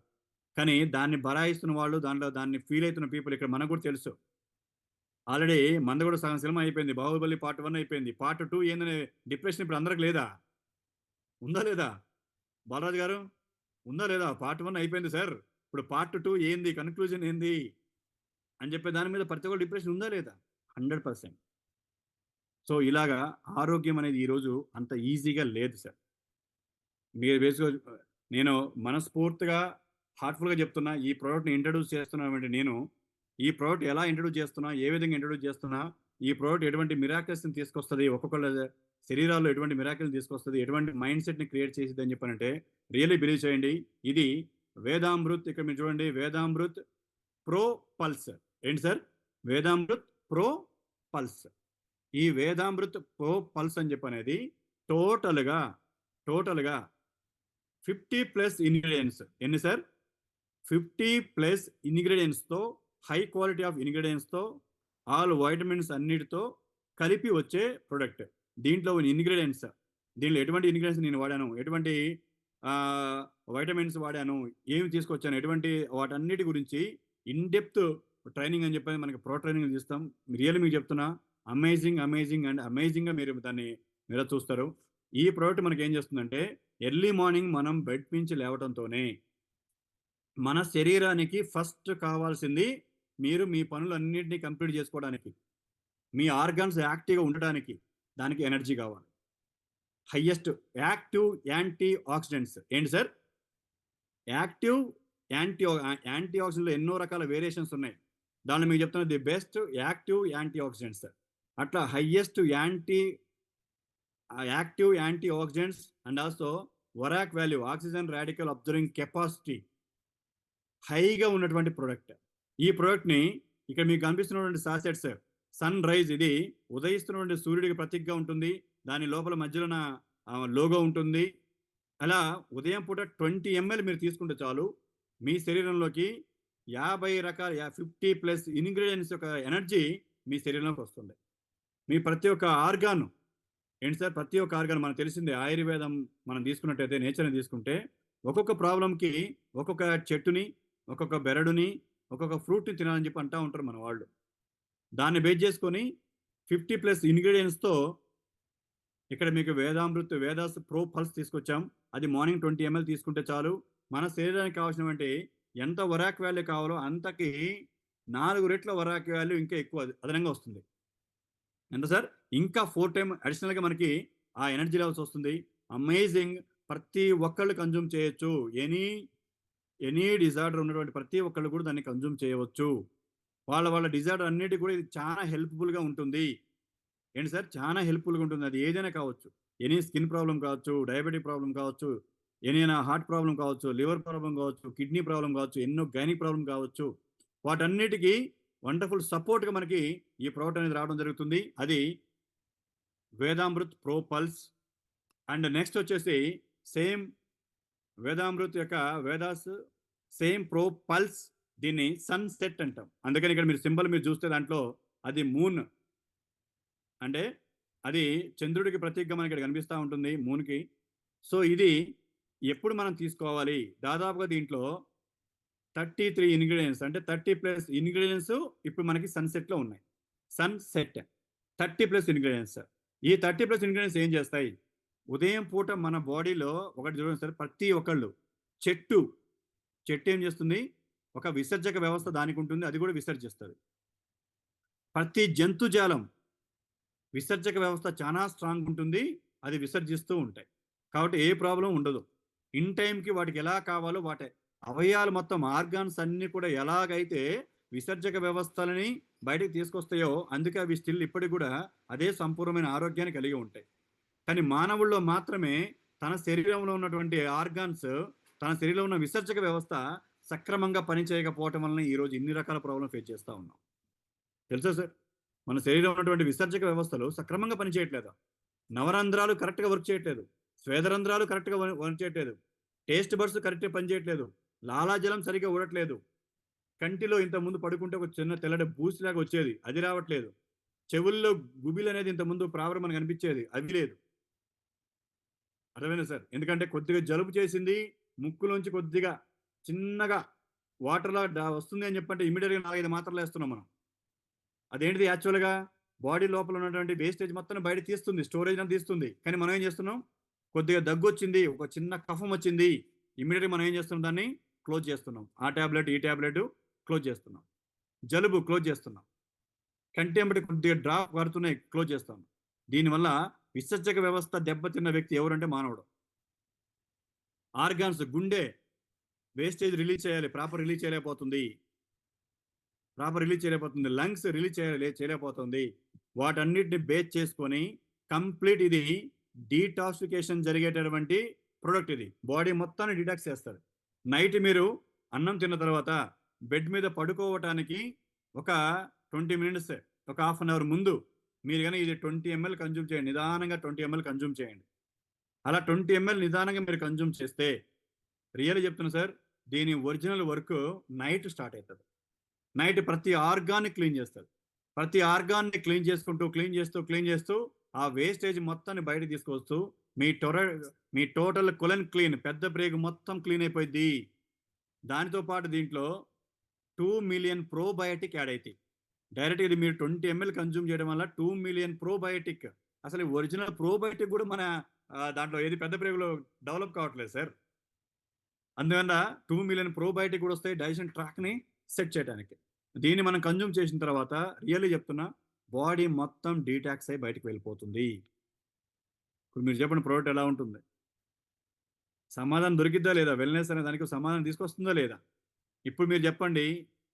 కానీ దాన్ని బరాయిస్తున్న వాళ్ళు, దాన్ని ఫీల్ అయితున్న పీపుల్ ఇక్కడ మనకు కూడా తెలుసు. ఆల్రెడీ మనది కూడా సగం సినిమా అయిపోయింది. 'బాహుబలి పార్ట్ 1' అయిపోయింది. పార్ట్ 2 ఏందనే డిప్రెషన్ ఇప్పుడు అందరికి లేదా? ఉందా లేదా? బాలరాజు గారు ఉందా లేదా? పార్ట్ 1 అయిపోయింది సార్. ఇప్పుడు పార్ట్ 2 ఏంది? కన్‌క్లూజన్ ఏంది? అని చెప్పే దాని మీద ప్రతి ఒక్కళ్ళు డిప్రెషన్ ఉందా లేదా? 100%. సో, ఇలాగా ఆరోగ్యం అనేది ఈరోజు అంత ఈజీగా లేదు సార్. మీరు నేను మనస్ఫూర్తిగా హార్ట్‌ఫుల్‌గా చెప్తున్నా. ఈ ప్రొడక్ట్‌ని ఇంట్రొడ్యూస్ చేస్తున్నానంటే నేను, ఈ ప్రొడక్ట్ ఎలా ఇంట్రొడ్యూస్ చేస్తున్నా? ఏ విధంగా ఇంట్రొడ్యూస్ చేస్తున్నా? ఈ ప్రొడక్ట్ ఎటువంటి మిరాకిల్స్‌ని తీసుకొస్తది? ఒక్కొక్కళ్ళ శరీరాల్లో ఎటువంటి మిరాకిల్‌ని తీసుకొస్తది? ఎటువంటి మైండ్ సెట్‌ని క్రియేట్ చేసిద్దని చెప్పానంటే రియల్లీ బిలీవ్ చేయండి. ఇది వేదామృత్ ఇక్కడ మీరు చూడండి వేదామృత్ ప్రో పల్స్. ఏంటి సార్? Vedamrut pro plus. ఈ వేదామృత్ ప్రో పల్స్ అని చెప్పనేది టోటల్‌గా, టోటల్‌గా 50+ ఇంగ్రీడియెంట్స్. ఎన్ని సార్? 50+ ఇంగ్రీడియెంట్స్‌తో హై క్వాలిటీ ఆఫ్ ఇంగ్రీడియెంట్స్‌తో ఆల్ వైటమిన్స్ అన్నిటితో కలిపి వచ్చే ప్రొడక్ట్. దీంట్లో ఇంగ్రీడియెంట్స్ దీంట్లో ఎటువంటి ఇంగ్రీడియెంట్స్ నేను వాడాను? ఎటువంటి వైటమిన్స్ వాడాను? ఏమి తీసుకొచ్చాను? ఎటువంటి వాటన్నిటి గురించి ఇన్ డెప్త్ ట్రైనింగ్ అని చెప్పని మనకి ప్రో ట్రైనింగ్‌లు ఇస్తాం. రియల్లీ మీకు చెప్తున్నా అమేజింగ్, అమేజింగ్ అండ్ అమేజింగ్‌గా మీరు దాన్ని మీరే చూస్తారు. ఈ ప్రొడక్ట్ మనకేం చేస్తుందంటే ఎర్లీ మార్నింగ్ మనం బెడ్ నుంచి లేవటంతోనే మన శరీరానికి ఫస్ట్ కావాల్సింది మీరు మీ పనులన్నిటిని కంప్లీట్ చేసుకోవడానికి. మీ ఆర్గాన్స్ యాక్టివ్‌గా ఉండడానికి. దానికి ఎనర్జీ కావాలి. Highest active antioxidants. ఏంటి సార్? యాక్టివ్ యాంటీ ఆక్సిడెంట్‌లో ఎన్నో రకాల వేరియేషన్స్ ఉన్నాయి. దాంట్లో మీకు చెప్తున్నా the best active antioxidants. అట్లా highest active antioxidants and also ORAC value oxygen radical observing capacity హైగా ఉన్నటువంటి ప్రొడక్ట్. ఈ ప్రొడక్ట్‌ని ఇక్కడ మీకు కనిపిస్తున్నటువంటి సాసెట్స్ సన్ రైజ్ ఇది ఉదయిస్తున్నటువంటి సూర్యుడికి ప్రతీకగా ఉంటుంది. దాని లోపల మధ్యలోన లోగో ఉంటుంది. అలా ఉదయం పూట 20 ఎంఎల్ మీరు తీసుకుంటే చాలు. మీ శరీరంలోకి 50 రకాల 50+ ఇంగ్రీడియెంట్స్ యొక్క ఎనర్జీ మీ శరీరంలోకి వస్తుంది. మీ ప్రతి ఒక్క ఆర్గాన్ ఏంటి సార్? ప్రతి ఒక్క ఆర్గాన్ మనకు తెలిసిందే ఆయుర్వేదం మనం తీసుకున్నట్టయితే నేచర్‌ని తీసుకుంటే ఒక్కొక్క ప్రాబ్లమ్‌కి ఒక్కొక్క చెట్టుని, ఒక్కొక్క బెరడుని, ఒక్కొక్క ఫ్రూట్‌ని తినాలని చెప్పి అంటా ఉంటారు మన వాళ్ళు. దాన్ని బేస్ చేసుకొని 50+ ఇంగ్రీడియంట్స్తో ఇక్కడ మీకు వేదాస్ ప్రో పల్స్ తీసుకొచ్చాం. అది మార్నింగ్ 20 ml తీసుకుంటే చాలు. మన శరీరానికి కావాల్సినటువంటి ఎంత వరాక్ వాల్యూ కావాలో అంతకి 4 రెట్ల వరాక్ వాల్యూ ఇంకా ఎక్కువ అదనంగా వస్తుంది. ఎంత సార్? ఇంకా 4 టైమ్ అడిషనల్‌గా మనకి ఆ ఎనర్జీ లెవెల్స్ వస్తుంది. అమేజింగ్. ప్రతి ఒక్కళ్ళు కన్జ్యూమ్ చేయొచ్చు. ఎనీ డిజార్డర్ ఉన్నటువంటి ప్రతి ఒక్కళ్ళు కూడా దాన్ని కన్జ్యూమ్ చేయవచ్చు. వాళ్ళ డిజార్డర్ అన్నిటికి కూడా ఇది చాలా హెల్ప్‌ఫుల్‌గా ఉంటుంది. ఏంటి సార్? చాలా హెల్ప్‌ఫుల్‌గా ఉంటుంది. అది ఏదైనా కావచ్చు. ఎనీ స్కిన్ ప్రాబ్లమ్ కావచ్చు, డయాబెటిక్ ప్రాబ్లమ్ కావచ్చు, ఎనీనా హార్ట్ ప్రాబ్లమ్ కావచ్చు, లివర్ ప్రాబ్లమ్ కావచ్చు, కిడ్నీ ప్రాబ్లమ్ కావచ్చు, ఎన్నో గైనిక్ ప్రాబ్లమ్ కావచ్చు. వాటన్నిటికి వండర్‌ఫుల్ సపోర్ట్‌గా మనకి ఈ ప్రోడక్ట్ అనేది రావడం జరుగుతుంది. అది వేదామృత్ ప్రో పల్స్. అండ్ నెక్స్ట్ వచ్చేసి సేమ్ వేదామృత్ యొక్క వేదాస్ సేమ్ ప్రో పల్స్. దీన్ని సన్‌సెట్ అంటాం. అందుకని ఇక్కడ మీరు సింబల్ మీరు చూస్తే దాంట్లో అది మూన్, అంటే అది చంద్రుడికి ప్రతీకగా మనకి ఇక్కడ కనిపిస్తా ఉంటుంది మూన్‌కి. సో ఇది ఎప్పుడు మనం తీసుకోవాలి? దాదాపుగా దీంట్లో 33 ఇంగ్రీడియెంట్స్, అంటే 30+ ఇంగ్రీడియెంట్స్ ఇప్పుడు మనకి సన్‌సెట్‌లో ఉన్నాయి. Sunset 30+ ingredients. ఈ 30+ ఇంగ్రీడియెంట్స్ ఏం చేస్తాయి? ఉదయం పూట మన బాడీలో ఒకటి చూడండి సార్, ప్రతి ఒక్కళ్ళు చెట్టు ఏం చేస్తుంది? ఒక విసర్జక వ్యవస్థ దానికి ఉంటుంది. అది కూడా విసర్జిస్తది. ప్రతి జంతుజాలం విసర్జక వ్యవస్థ చాలా స్ట్రాంగ్ ఉంటుంది. అది విసర్జిస్తూ ఉంటాయి. కాబట్టి ఏ ప్రాబ్లమ్ ఉండదు. ఇన్ టైంకి వాటికి ఎలా కావాలో వాటి అవయవాలు మొత్తం ఆర్గాన్స్ అన్నీ కూడా ఎలాగైతే విసర్జక వ్యవస్థలని బయటకు తీసుకొస్తాయో, అందుకే అవి స్టిల్ ఇప్పటికి కూడా అదే సంపూర్ణమైన ఆరోగ్యాన్ని కలిగి ఉంటాయి. కానీ మానవుల్లో మాత్రమే తన శరీరంలో ఉన్నటువంటి ఆర్గాన్స్, తన శరీరంలో ఉన్న విసర్జక వ్యవస్థ సక్రమంగా పనిచేయకపోవటం వలన ఈరోజు ఇన్ని రకాల ప్రాబ్లమ్ ఫేస్ చేస్తా ఉన్నాం. తెలుసా సార్? మన శరీరంలో ఉన్నటువంటి విసర్జక వ్యవస్థలు సక్రమంగా పనిచేయట్లేదు. నవరంధ్రాలు కరెక్ట్‌గా వర్క్ చేయట్లేదు. స్వేదరంధ్రాలు కరెక్ట్‌గా వర్క్ చేయట్లేదు. టేస్ట్ బడ్స్ కరెక్ట్‌గా పనిచేయట్లేదు. లాలాజలం సరిగ్గా ఊడట్లేదు. కంటిలో ఇంతకుముందు పడుకుంటే ఒక చిన్న తెల్లటి బూసిలాగా వచ్చేది. అది రావట్లేదు. చెవుల్లో గుబిలనేది ఇంతకుముందు ప్రాబ్లమ్ మనకు అనిపించేది. అది లేదు. అర్థమైందా సార్? ఎందుకంటే కొద్దిగా జలుబు చేసింది, ముక్కులోంచి కొద్దిగా చిన్నగా వాటర్‌లా వస్తుంది అని చెప్పంటే ఇమ్మీడియేట్‌గా 4, 5 మాత్రలేస్తున్నాం మనం. అదేంటిది యాక్చువల్‌గా బాడీ లోపల ఉన్నటువంటి వేస్టేజ్ మొత్తం బయటకి తీస్తుంది. స్టోరేజ్ అంతా తీస్తుంది. కానీ మనం ఏం చేస్తున్నాం? కొద్దిగా దగ్గొచ్చింది, ఒక చిన్న కఫం వచ్చింది. ఇమ్మీడియేట్‌గా మనం ఏం చేస్తున్నాం? దాన్ని క్లోజ్ చేస్తున్నాం. ఆ టాబ్లెట్, ఈ టాబ్లెట్ క్లోజ్ చేస్తున్నాం. జలుబు క్లోజ్ చేస్తున్నాం. కంటి ఎమ్మటి కొద్దిగా డ్రాప్ పడుతున్నాయి, క్లోజ్ చేస్తాం. దీనివల్ల విసర్జక వ్యవస్థ దెబ్బతిన్న వ్యక్తి ఎవరంటే మానవుడు. ఆర్గాన్స్ గుండె వేస్టేజ్ రిలీజ్ చేయాలి, ప్రాపర్ రిలీజ్ చేయలేకపోతుంది. లంగ్స్ రిలీజ్ చేయలేకపోతుంది. వాటన్నిటిని బేస్ చేసుకొని కంప్లీట్ ఇది డీటాక్సిఫికేషన్ జరిగేటటువంటి ప్రొడక్ట్ ఇది. బాడీ మొత్తాన్ని డిటాక్స్ చేస్తారు. నైట్ మీరు అన్నం తిన్న తర్వాత బెడ్ మీద పడుకోవటానికి ఒక 20 మినిట్స్, ఒక హాఫ్ అన్ అవర్ ముందు మీరు గాని ఇది 20 ml కన్జ్యూమ్ చేయండి. నిదానంగా 20 ml కన్జ్యూమ్ చేయండి. అలా 20 ml నిదానంగా మీరు కన్జ్యూమ్ చేస్తే, రియల్లీ చెప్తున్నా సార్, దీని ఒరిజినల్ వర్క్ నైట్ స్టార్ట్ అవుతది. నైట్ ప్రతి ఆర్గాన్ని క్లీన్ చేస్తది. ప్రతి ఆర్గాన్ని క్లీన్ చేస్తూ ఆ వేస్టేజ్ మొత్తాన్ని బయటకి తీసుకొస్తూ మీ టోటల్ కొలెన్ క్లీన్, పెద్ద బ్రేక్ మొత్తం క్లీన్ అయిపోయిద్ది. దానితో పాటు దీంట్లో 2 మిలియన్ ప్రోబయోటిక్ యాడ్ అయితాయి. డైరెక్ట్‌గా ఇది మీరు 20 ml కన్జ్యూమ్ చేయడం వల్ల 2 మిలియన్ ప్రోబయోటిక్, అసలు ఒరిజినల్ ప్రోబయోటిక్ కూడా మన దాంట్లో ఏది పెద్ద బ్రేక్‌లో డెవలప్ కావట్లేదు సార్. అందువల్ల 2 మిలియన్ ప్రోబయోటిక్ కూడా వస్తాయి డైజెషన్ ట్రాక్‌ని సెట్ చేయడానికి. దీన్ని మనం కన్జ్యూమ్ చేసిన తర్వాత రియల్లీ చెప్తున్నా, బాడీ మొత్తం డీటాక్స్ అయ్యి బయటికి వెళ్ళిపోతుంది. ఇప్పుడు మీరు చెప్పండి ప్రోడక్ట్ ఎలా ఉంటుంది? సమాధానం దొరికిద్దా లేదా? వెల్‌నెస్ అనే దానికి సమాధానం తీసుకొస్తుందా లేదా? ఇప్పుడు మీరు చెప్పండి,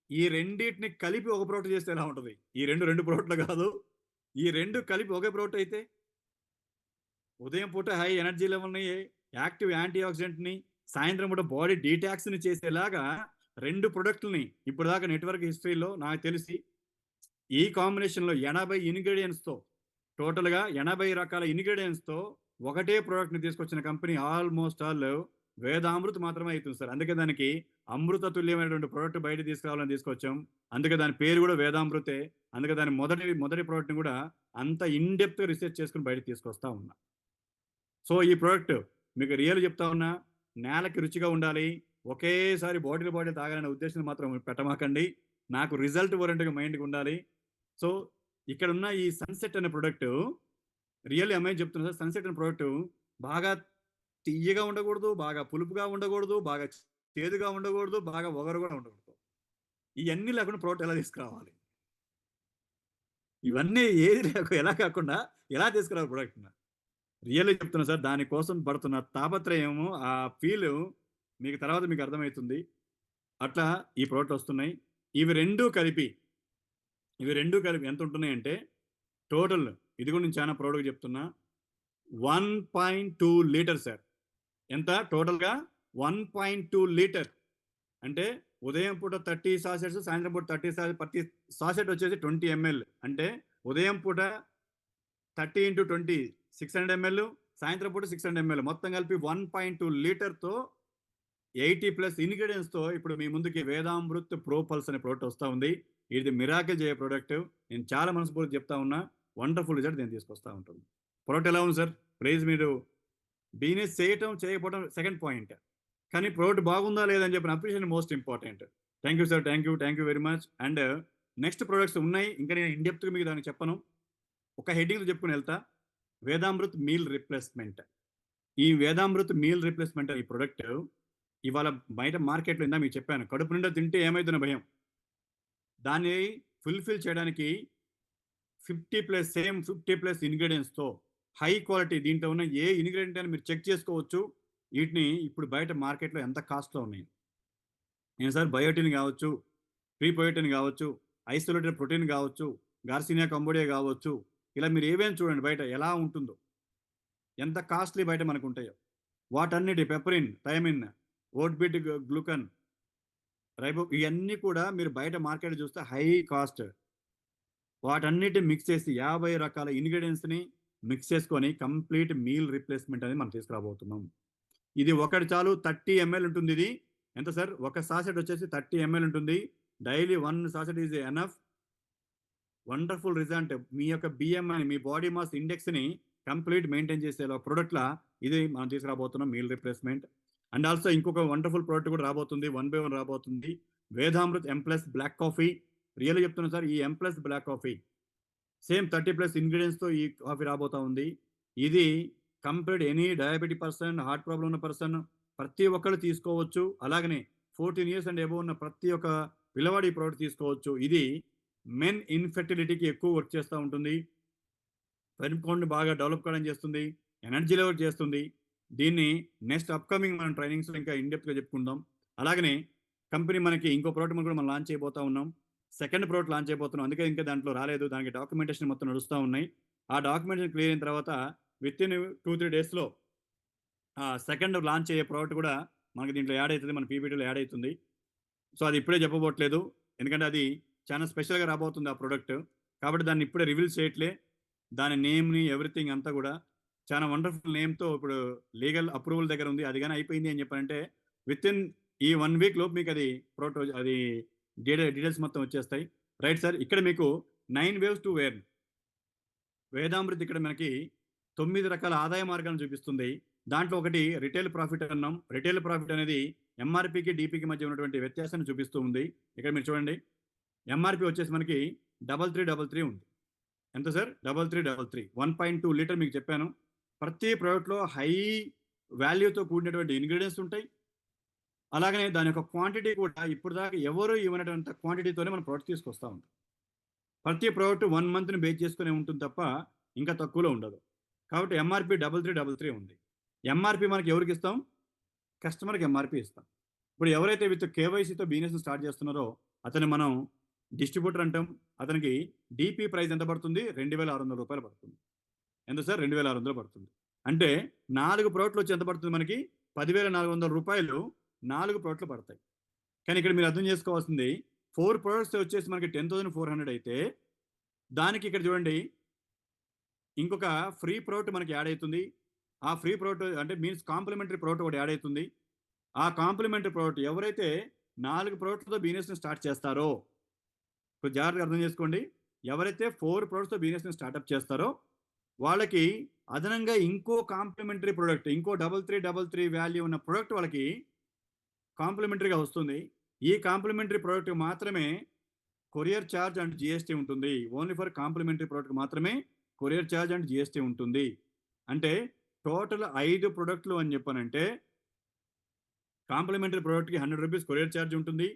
ఈ రెండిటిని కలిపి ఒక ప్రోడక్ట్ చేస్తే ఎలా ఉంటది? ఈ 2 ప్రోడక్ట్‌లు కాదు. ఈ 2 కలిపి ఒకే ప్రోడక్ట్ అయితే, ఉదయం పూట హై ఎనర్జీ లెవెల్‌ని, యాక్టివ్ యాంటీ ఆక్సిడెంట్‌ని, సాయంత్రం పూట బాడీ డీటాక్స్‌ని చేసేలాగా 2 ప్రొడక్ట్‌లని ఇప్పటిదాకా నెట్‌వర్క్ హిస్టరీలో నాకు తెలిసి ఈ కాంబినేషన్‌లో 80 ఇంగ్రీడియెంట్స్‌తో, టోటల్‌గా 80 రకాల ఇంగ్రీడియెంట్స్‌తో ఒకటే ప్రొడక్ట్‌ని తీసుకొచ్చిన కంపెనీ ఆల్మోస్ట్ ఆల్ వేదామృత్ మాత్రమే అయితుంది సార్. అందుకే దానికి అమృత తుల్యమైనటువంటి ప్రొడక్ట్ బయటకి తీసుకురావాలని తీసుకొచ్చాం. అందుకే దాని పేరు కూడా వేదామృతే. అందుకే దాని మొదటి ప్రొడక్ట్‌ని కూడా అంత ఇన్ డెప్త్‌గా రిసర్చ్ చేసుకొని బయటకి తీసుకొస్తా ఉన్నా. సో, ఈ ప్రొడక్ట్ మీకు రియల్ చెప్తా ఉన్నా, నేలకి రుచిగా ఉండాలి. ఒకేసారి బాటిల్ తాగాలనే ఉద్దేశం మాత్రం పెట్టమాకండి. నాకు రిజల్ట్ ఓరియెంటెడ్‌గా మైండ్‌కి ఉండాలి. సో, ఇక్కడ ఉన్న ఈ సన్సెట్ అనే ప్రొడక్ట్ రియల్లీ అమ్మాయి చెప్తున్నా సార్, సన్సెట్ అనే ప్రొడక్ట్ బాగా తియ్యగా ఉండకూడదు, బాగా పులుపుగా ఉండకూడదు, బాగా చేదుగా ఉండకూడదు, బాగా ఒగరు కూడా ఉండకూడదు. ఇవన్నీ లేకుండా ప్రోడక్ట్ ఎలా తీసుకురావాలి? ఇవన్నీ ఏది ఎలా కాకుండా ఎలా తీసుకురావాలి ప్రోడక్ట్? రియల్లీ చెప్తున్నా సార్, దానికోసం పడుతున్న తాపత్రయము, ఆ ఫీల్ మీకు తర్వాత మీకు అర్థమవుతుంది. అట్లా ఈ ప్రోడక్ట్ వస్తున్నాయి. ఇవి రెండూ కలిపి ఎంత ఉంటున్నాయంటే టోటల్, ఇది కూడా నేను చాలా ప్రౌడ్గా చెప్తున్నా, 1.2 లీటర్ సార్. ఎంత టోటల్గా? 1.2 లీటర్. అంటే ఉదయం పూట 30 సాసెట్స్, సాయంత్రం పూట 30 సాసెట్. ప్రతి సాసెట్ వచ్చేసి 20 ml. అంటే ఉదయం పూట 30 × 20 600 ml, సాయంత్రం పూట 600 ml, మొత్తం కలిపి 1.2 లీటర్తో 80+ ఇంగ్రీడియంట్స్తో ఇప్పుడు మీ ముందుకి వేదామృత్ ప్రో పల్స్ అనే ప్రోడక్ట్ వస్తూ ఉంది. ఇది మిరాకిల్ చేయ ప్రోడక్ట్. నేను చాలా మనస్ఫూర్తిగా చెప్తా ఉన్నా, వండర్ఫుల్ రిజల్ట్ నేను తీసుకొస్తా ఉంటుంది. ప్రోడక్ట్ ఎలా ఉంది సార్? ప్లీజ్ మీరు బిజినెస్ చేయటం చేయకపోవడం సెకండ్ పాయింట్, కానీ ప్రోడక్ట్ బాగుందా లేదని చెప్పిన appreciation most important. Thank you sir, thank you very much. And next products ఉన్నాయి, ఇంకా నేను ఇన్డెప్త్గా మీకు దానికి చెప్పను, ఒక హెడ్డింగ్లో చెప్పుకుని వెళ్తా. వేదామృత్ మీల్ రిప్లేస్మెంట్. ఈ వేదామృత్ మీల్ రిప్లేస్మెంట్ ఈ ప్రోడక్ట్ ఇవాళ బయట మార్కెట్లో ఇందా మీకు చెప్పాను, కడుపు నిండా తింటే ఏమైతుందో భయం. దాన్ని ఫుల్ఫిల్ చేయడానికి 50+ ఇంగ్రీడియంట్స్తో హై క్వాలిటీ, దీంట్లో ఉన్న ఏ ఇంగ్రీడియంట్ అని మీరు చెక్ చేసుకోవచ్చు. వీటిని ఇప్పుడు బయట మార్కెట్లో ఎంత కాస్ట్లో ఉన్నాయి. నేను సార్ బయోటిన్ కావచ్చు, ప్రీబయోటిన్ కావచ్చు, ఐసోలేటెడ్ ప్రోటీన్ కావచ్చు, గార్సినియా కంబోడియా కావచ్చు, ఇలా మీరు ఏవేం చూడండి బయట ఎలా ఉంటుందో, ఎంత కాస్ట్లీ బయట మనకు ఉంటాయో. వాటన్నిటి పెపరిన్, థైమిన్, ఓట్బిట్ గ్లూకన్, రైబో, ఇవన్నీ కూడా మీరు బయట మార్కెట్ చూస్తే హై కాస్ట్. వాటన్నిటి మిక్స్ చేసి 50 రకాల ఇంగ్రీడియంట్స్ని మిక్స్ చేసుకొని కంప్లీట్ మీల్ రిప్లేస్మెంట్ అనేది మనం తీసుకురాబోతున్నాం. ఇది ఒకటి చాలు, 30 ml ఉంటుంది. ఇది ఎంత సార్? ఒక సాసెట్ వచ్చేసి 30 ml ఉంటుంది. Daily 1 sachet is enough. Wonderful result. మీ యొక్క బిఎంఐ, మీ బాడీ మాస్ ఇండెక్స్ని కంప్లీట్ మెయింటైన్ చేసే ప్రోడక్ట్లా ఇది మనం తీసుకురాబోతున్నాం, మీల్ రిప్లేస్మెంట్. అండ్ ఆల్సో ఇంకొక వండర్ఫుల్ ప్రోడక్ట్ కూడా రాబోతుంది, 1 by 1 రాబోతుంది. Vedamrut M+ black coffee. Really చెప్తున్నా సార్, ఈ M+ బ్లాక్ కాఫీ సేమ్ 30+ ఇంగ్రీడియంట్స్తో ఈ కాఫీ రాబోతా ఉంది. ఇది complete any diabetic person, heart problem ఉన్న పర్సన్ ప్రతి ఒక్కరు తీసుకోవచ్చు. అలాగనే 14 years అండ్ ఎబోవ్ ఉన్న ప్రతి ఒక్క పిల్లవాడి ప్రోడక్ట్ తీసుకోవచ్చు. ఇది మెన్ ఇన్ఫెర్టిలిటీకి ఎక్కువ వర్క్ చేస్తూ ఉంటుంది. స్పెర్మ్ కౌంట్ని బాగా డెవలప్ కావడం చేస్తుంది, ఎనర్జీ లెవెల్ చేస్తుంది. దీన్ని నెక్స్ట్ అప్కమింగ్ మనం ట్రైనింగ్స్లో ఇంకా ఇన్డెప్త్గా చెప్పుకుందాం. అలాగనే కంపెనీ మనకి ఇంకో ప్రోడక్ట్ కూడా మనం లాంచ్ చేయబోతా ఉన్నాం. సెకండ్ ప్రోడక్ట్ లాంచ్ అయిపోతున్నాం, అందుకే ఇంకా దాంట్లో రాలేదు. దానికి డాక్యుమెంటేషన్ మొత్తం నడుస్తూ ఉన్నాయి. ఆ డాక్యుమెంటేషన్ క్లియర్ అయిన తర్వాత విత్ ఇన్ 2-3 డేస్లో సెకండ్ లాంచ్ అయ్యే ప్రోడక్ట్ కూడా మనకి దీంట్లో యాడ్ అవుతుంది, మన పీపీటీలో యాడ్ అవుతుంది. సో అది ఇప్పుడే చెప్పబోట్లేదు, ఎందుకంటే అది చాలా స్పెషల్గా రాబోతుంది ఆ ప్రోడక్ట్. కాబట్టి దాన్ని ఇప్పుడే రివీల్ చేయట్లే. దాని నేమ్ని ఎవ్రీథింగ్ అంతా కూడా చాలా వండర్ఫుల్ నేమ్తో ఇప్పుడు లీగల్ అప్రూవల్ దగ్గర ఉంది. అది కానీ అయిపోయింది అని చెప్పారంటే విత్ ఇన్ ఈ 1 week లోపు మీకు అది ప్రోడక్ట్, అది డీటెయిల్స్ మొత్తం వచ్చేస్తాయి. రైట్ సార్, ఇక్కడ మీకు 9 ways to earn. వేదామృత్ ఇక్కడ మనకి 9 రకాల ఆదాయ మార్గాలను చూపిస్తుంది. దాంట్లో ఒకటి రిటైల్ ప్రాఫిట్ అన్నాం. రిటైల్ ప్రాఫిట్ అనేది ఎంఆర్పికి డిపికి మధ్య ఉన్నటువంటి వ్యత్యాసాన్ని చూపిస్తూ ఉంది. ఇక్కడ మీరు చూడండి, ఎంఆర్పి వచ్చేసి మనకి 3333 ఉంది. ఎంత సార్? 3333. 1.2 లీటర్ మీకు చెప్పాను. ప్రతి ప్రోడక్ట్లో హై వాల్యూతో కూడినటువంటి ఇంగ్రీడియంట్స్ ఉంటాయి. అలాగనే దాని యొక్క క్వాంటిటీ కూడా ఇప్పుడు దాకా ఎవరు ఇవ్వనటువంటి క్వాంటిటీతోనే మనం ప్రోడక్ట్ తీసుకొస్తా ఉంటాం. ప్రతి ప్రోడక్ట్ 1 monthని బేస్ చేసుకునే ఉంటుంది తప్ప ఇంకా తక్కువలో ఉండదు. కాబట్టి ఎంఆర్పి 3333 ఉంది. ఎంఆర్పి మనకి ఎవరికి ఇస్తాం? కస్టమర్కి ఎంఆర్పి ఇస్తాం. ఇప్పుడు ఎవరైతే విత్ కేవైసీతో బిజినెస్ స్టార్ట్ చేస్తున్నారో అతను మనం డిస్ట్రిబ్యూటర్ అంటాం. అతనికి డిపి ప్రైస్ ఎంత పడుతుంది? 2600 రూపాయలు పడుతుంది. ఎంత సార్? 2600 పడుతుంది. అంటే 4 ప్రోడక్ట్లు వచ్చి ఎంత పడుతుంది మనకి? 10,400 రూపాయలు 4 ప్రోడక్ట్లు పడతాయి. కానీ ఇక్కడ మీరు అర్థం చేసుకోవాల్సింది, 4 ప్రోడక్ట్స్ వచ్చేసి మనకి 10,400 అయితే దానికి ఇక్కడ చూడండి ఇంకొక ఫ్రీ ప్రోడక్ట్ మనకి యాడ్ అవుతుంది. ఆ ఫ్రీ ప్రోడక్ట్ అంటే మీన్స్ కాంప్లిమెంటరీ ప్రోడక్ట్ ఒకటి యాడ్ అవుతుంది. ఆ కాంప్లిమెంటరీ ప్రోడక్ట్ ఎవరైతే 4 ప్రోడక్ట్లతో బిజినెస్ని స్టార్ట్ చేస్తారో, ఇప్పుడు జాగ్రత్తగా అర్థం చేసుకోండి, ఎవరైతే 4 ప్రోడక్ట్స్తో బిజినెస్ని స్టార్ట్అప్ చేస్తారో వాళ్ళకి అదనంగా ఇంకో కాంప్లిమెంటరీ ప్రోడక్ట్, ఇంకో 3333 వాల్యూ ఉన్న ప్రోడక్ట్ వాళ్ళకి కాంప్లిమెంటరీగా వస్తుంది. ఈ కాంప్లిమెంటరీ ప్రోడక్ట్ మాత్రమే కొరియర్ ఛార్జ్ అండ్ జిఎస్టీ ఉంటుంది. ఓన్లీ ఫర్ కాంప్లిమెంటరీ ప్రోడక్ట్ మాత్రమే కొరియర్ ఛార్జ్ అండ్ జిఎస్టీ ఉంటుంది. అంటే టోటల్ 5 ప్రొడక్ట్లు అని చెప్పానంటే కాంప్లిమెంటరీ ప్రోడక్ట్కి ₹100 కొరియర్ ఛార్జ్ ఉంటుంది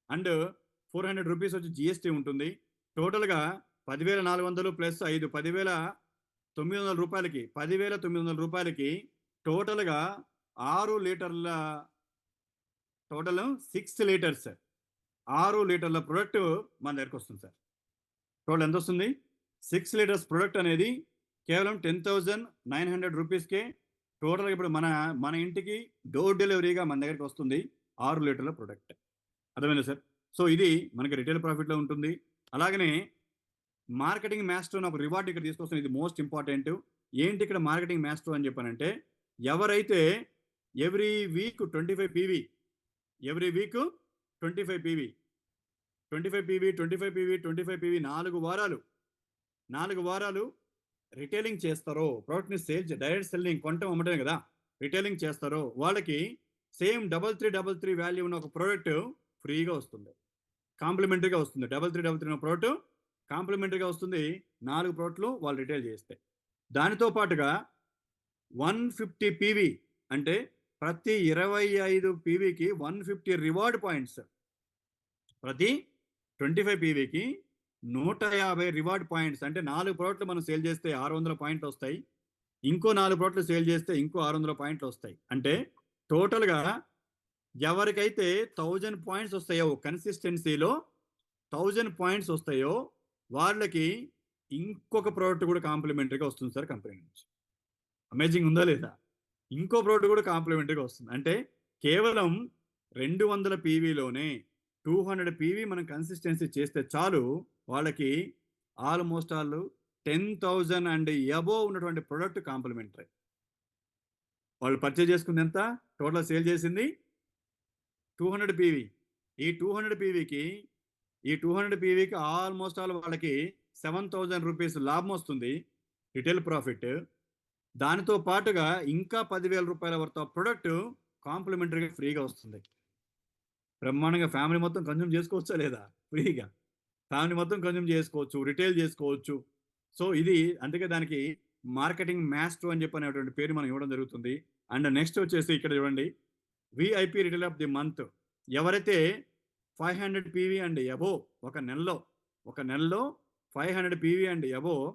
అండ్ ₹400 వచ్చి జిఎస్టీ ఉంటుంది. టోటల్గా 10,400 ప్లస్ 5 ₹10,900కి 10,900 టోటల్గా 6 లీటర్ల టోటల్ 6 లీటర్స్ 6 లీటర్ల ప్రొడక్ట్ మన దగ్గరకు వస్తుంది సార్. టోటల్ ఎంత వస్తుంది? 6 లీటర్స్ ప్రొడక్ట్ అనేది కేవలం ₹10,900కే టోటల్గా ఇప్పుడు మన ఇంటికి డోర్ డెలివరీగా మన దగ్గరికి వస్తుంది 6 లీటర్ల ప్రొడక్ట్. అర్థమైందా సార్? సో ఇది మనకి రిటైల్ ప్రాఫిట్లో ఉంటుంది. అలాగనే మార్కెటింగ్ మాస్టర్ అని ఒక రివార్డ్ ఇక్కడ తీసుకొస్తుంది. ఇది మోస్ట్ ఇంపార్టెంట్. ఏంటి ఇక్కడ మార్కెటింగ్ మాస్టర్ అని చెప్పానంటే ఎవరైతే every week 25 PV every week 25 PV 25 PV 25 PV 25 PV 4 వారాలు రిటైలింగ్ చేస్తారో ప్రోడక్ట్ని సేల్ డైరెక్ట్ సెల్లింగ్ కొనటం అమ్మటమే కదా రిటైలింగ్ చేస్తారో వాళ్ళకి సేమ్ 3333 వాల్యూ ఉన్న ఒక ప్రోడక్ట్ ఫ్రీగా వస్తుంది, కాంప్లిమెంటరీగా వస్తుంది. 3333 ఉన్న ప్రోడక్ట్ కాంప్లిమెంటరీగా వస్తుంది. 4 ప్రోడక్ట్లు వాళ్ళు రిటైల్ చేస్తే దానితో పాటుగా 150 పీవీ అంటే ప్రతి 25 పీవీకి 150 రివార్డ్ పాయింట్స్, ప్రతి 25 పీవీకి 150 రివార్డ్ పాయింట్స్. అంటే 4 ప్రోడక్ట్లు మనం సేల్ చేస్తే 600 పాయింట్లు వస్తాయి. ఇంకో 4 ప్రోడక్ట్లు సేల్ చేస్తే ఇంకో 600 పాయింట్లు వస్తాయి. అంటే టోటల్గా ఎవరికైతే 1000 పాయింట్స్ వస్తాయో కన్సిస్టెన్సీలో 1000 పాయింట్స్ వస్తాయో వాళ్ళకి ఇంకొక ప్రోడక్ట్ కూడా కాంప్లిమెంటరీగా వస్తుంది సార్ కంపెనీ నుంచి. అమేజింగ్ ఉందా లేదా? ఇంకో ప్రోడక్ట్ కూడా కాంప్లిమెంటరీగా వస్తుంది. అంటే కేవలం 200 పీవీలోనే 200 పీవీ మనం కన్సిస్టెన్సీ చేస్తే చాలు వాళ్ళకి ఆల్మోస్ట్ ఆల్ 10,000 అండ్ అబోవ్ ఉన్నటువంటి ప్రోడక్ట్ కాంప్లిమెంటరీ. వాళ్ళు పర్చేజ్ చేసుకుంది ఎంత? టోటల్ సేల్ చేసింది 200 పీవీ. ఈ 200 పీవీకి ఆల్మోస్ట్ ఆల్ వాళ్ళకి ₹7,000 లాభం వస్తుంది రిటైల్ ప్రాఫిట్. దానితో పాటుగా ఇంకా ₹10,000 వర్త్ ఆఫ్ ప్రొడక్ట్ కాంప్లిమెంటరీగా ఫ్రీగా వస్తుంది. బ్రహ్మాండంగా ఫ్యామిలీ మొత్తం కన్జ్యూమ్ చేసుకోవచ్చా లేదా? ఫ్రీగా ఫ్యామిలీ మొత్తం కన్జ్యూమ్ చేసుకోవచ్చు, రిటైల్ చేసుకోవచ్చు. సో ఇది అందుకే దానికి మార్కెటింగ్ మాస్టర్ అని చెప్పనేటువంటి పేరు మనం ఇవ్వడం జరుగుతుంది. అండ్ నెక్స్ట్ వచ్చేసి ఇక్కడ చూడండి, VIP retail of the month. ఎవరైతే 500 పీవీ అండ్ అబోవ్ ఒక నెలలో 500 పీవీ అండ్ అబోవ్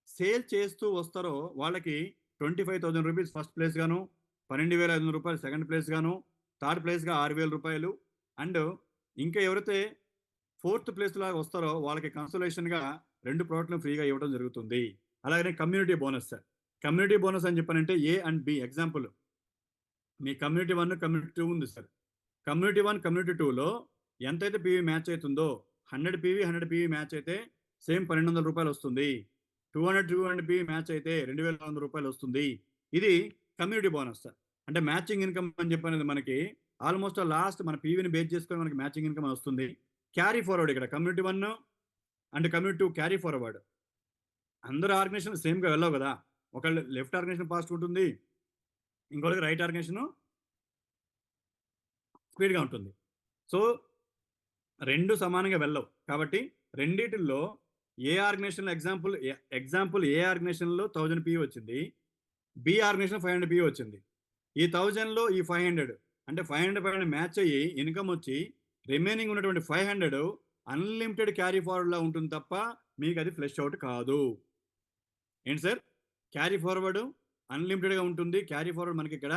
సేల్ చేస్తూ వస్తారో వాళ్ళకి ₹25,000 ఫస్ట్ ప్లేస్ గాను, ₹12,500 సెకండ్ ప్లేస్ గాను, థర్డ్ ప్లేస్గా ₹6,000 అండ్ ఇంకా ఎవరైతే ఫోర్త్ ప్లేస్ లాగా వస్తారో వాళ్ళకి కన్సోలేషన్గా 2 ప్రోడక్ట్లు ఫ్రీగా ఇవ్వడం జరుగుతుంది. అలాగే కమ్యూనిటీ బోనస్. కమ్యూనిటీ బోనస్ అని చెప్పానంటే ఏ అండ్ బి. ఎగ్జాంపుల్ మీ కమ్యూనిటీ 1 కమ్యూనిటీ 2 ఉంది సార్. కమ్యూనిటీ 1 కమ్యూనిటీ 2లో ఎంతైతే పీవీ మ్యాచ్ అవుతుందో 100 పీవీ మ్యాచ్ అయితే సేమ్ ₹1,200 వస్తుంది. 200 పీవీ మ్యాచ్ అయితే ₹2,100 వస్తుంది. ఇది కమ్యూనిటీ బోనస్. అంటే మ్యాచింగ్ ఇన్కమ్ అని చెప్పనేది మనకి ఆల్మోస్ట్ లాస్ట్ మన పీవీని బేస్ చేసుకొని మనకి మ్యాచింగ్ ఇన్కమ్ వస్తుంది. క్యారీ ఫార్వర్డ్ ఇక్కడ community 1 and community 2 carry forward. అందరూ ఆర్గనైజేషన్ సేమ్గా వెళ్ళవు కదా. ఒకళ్ళు లెఫ్ట్ ఆర్గనైజేషన్ ఫాస్ట్ ఉంటుంది, ఇంకొకరికి రైట్ ఆర్గనైజేషన్ స్పీడ్గా ఉంటుంది. సో 2 సమానంగా వెళ్ళవు. కాబట్టి రెండిటిల్లో ఏ ఆర్గనైజేషన్లో ఎగ్జాంపుల్ ఏ ఆర్గనైజేషన్లో 1000 పీవీ వచ్చింది, బి ఆర్గనైజేషన్ 500 పీవీ వచ్చింది. ఈ 1000లో ఈ 500 అంటే 500 మ్యాచ్ అయ్యి ఇన్కమ్ వచ్చి రిమైనింగ్ ఉన్నటువంటి 500 అన్లిమిటెడ్ క్యారీ ఫార్వర్డ్లా ఉంటుంది తప్ప మీకు అది ఫ్లెష్ అవుట్ కాదు. ఏంటి సార్? క్యారీ ఫార్వర్డ్ అన్లిమిటెడ్గా ఉంటుంది. క్యారీ ఫార్వర్డ్ మనకి ఇక్కడ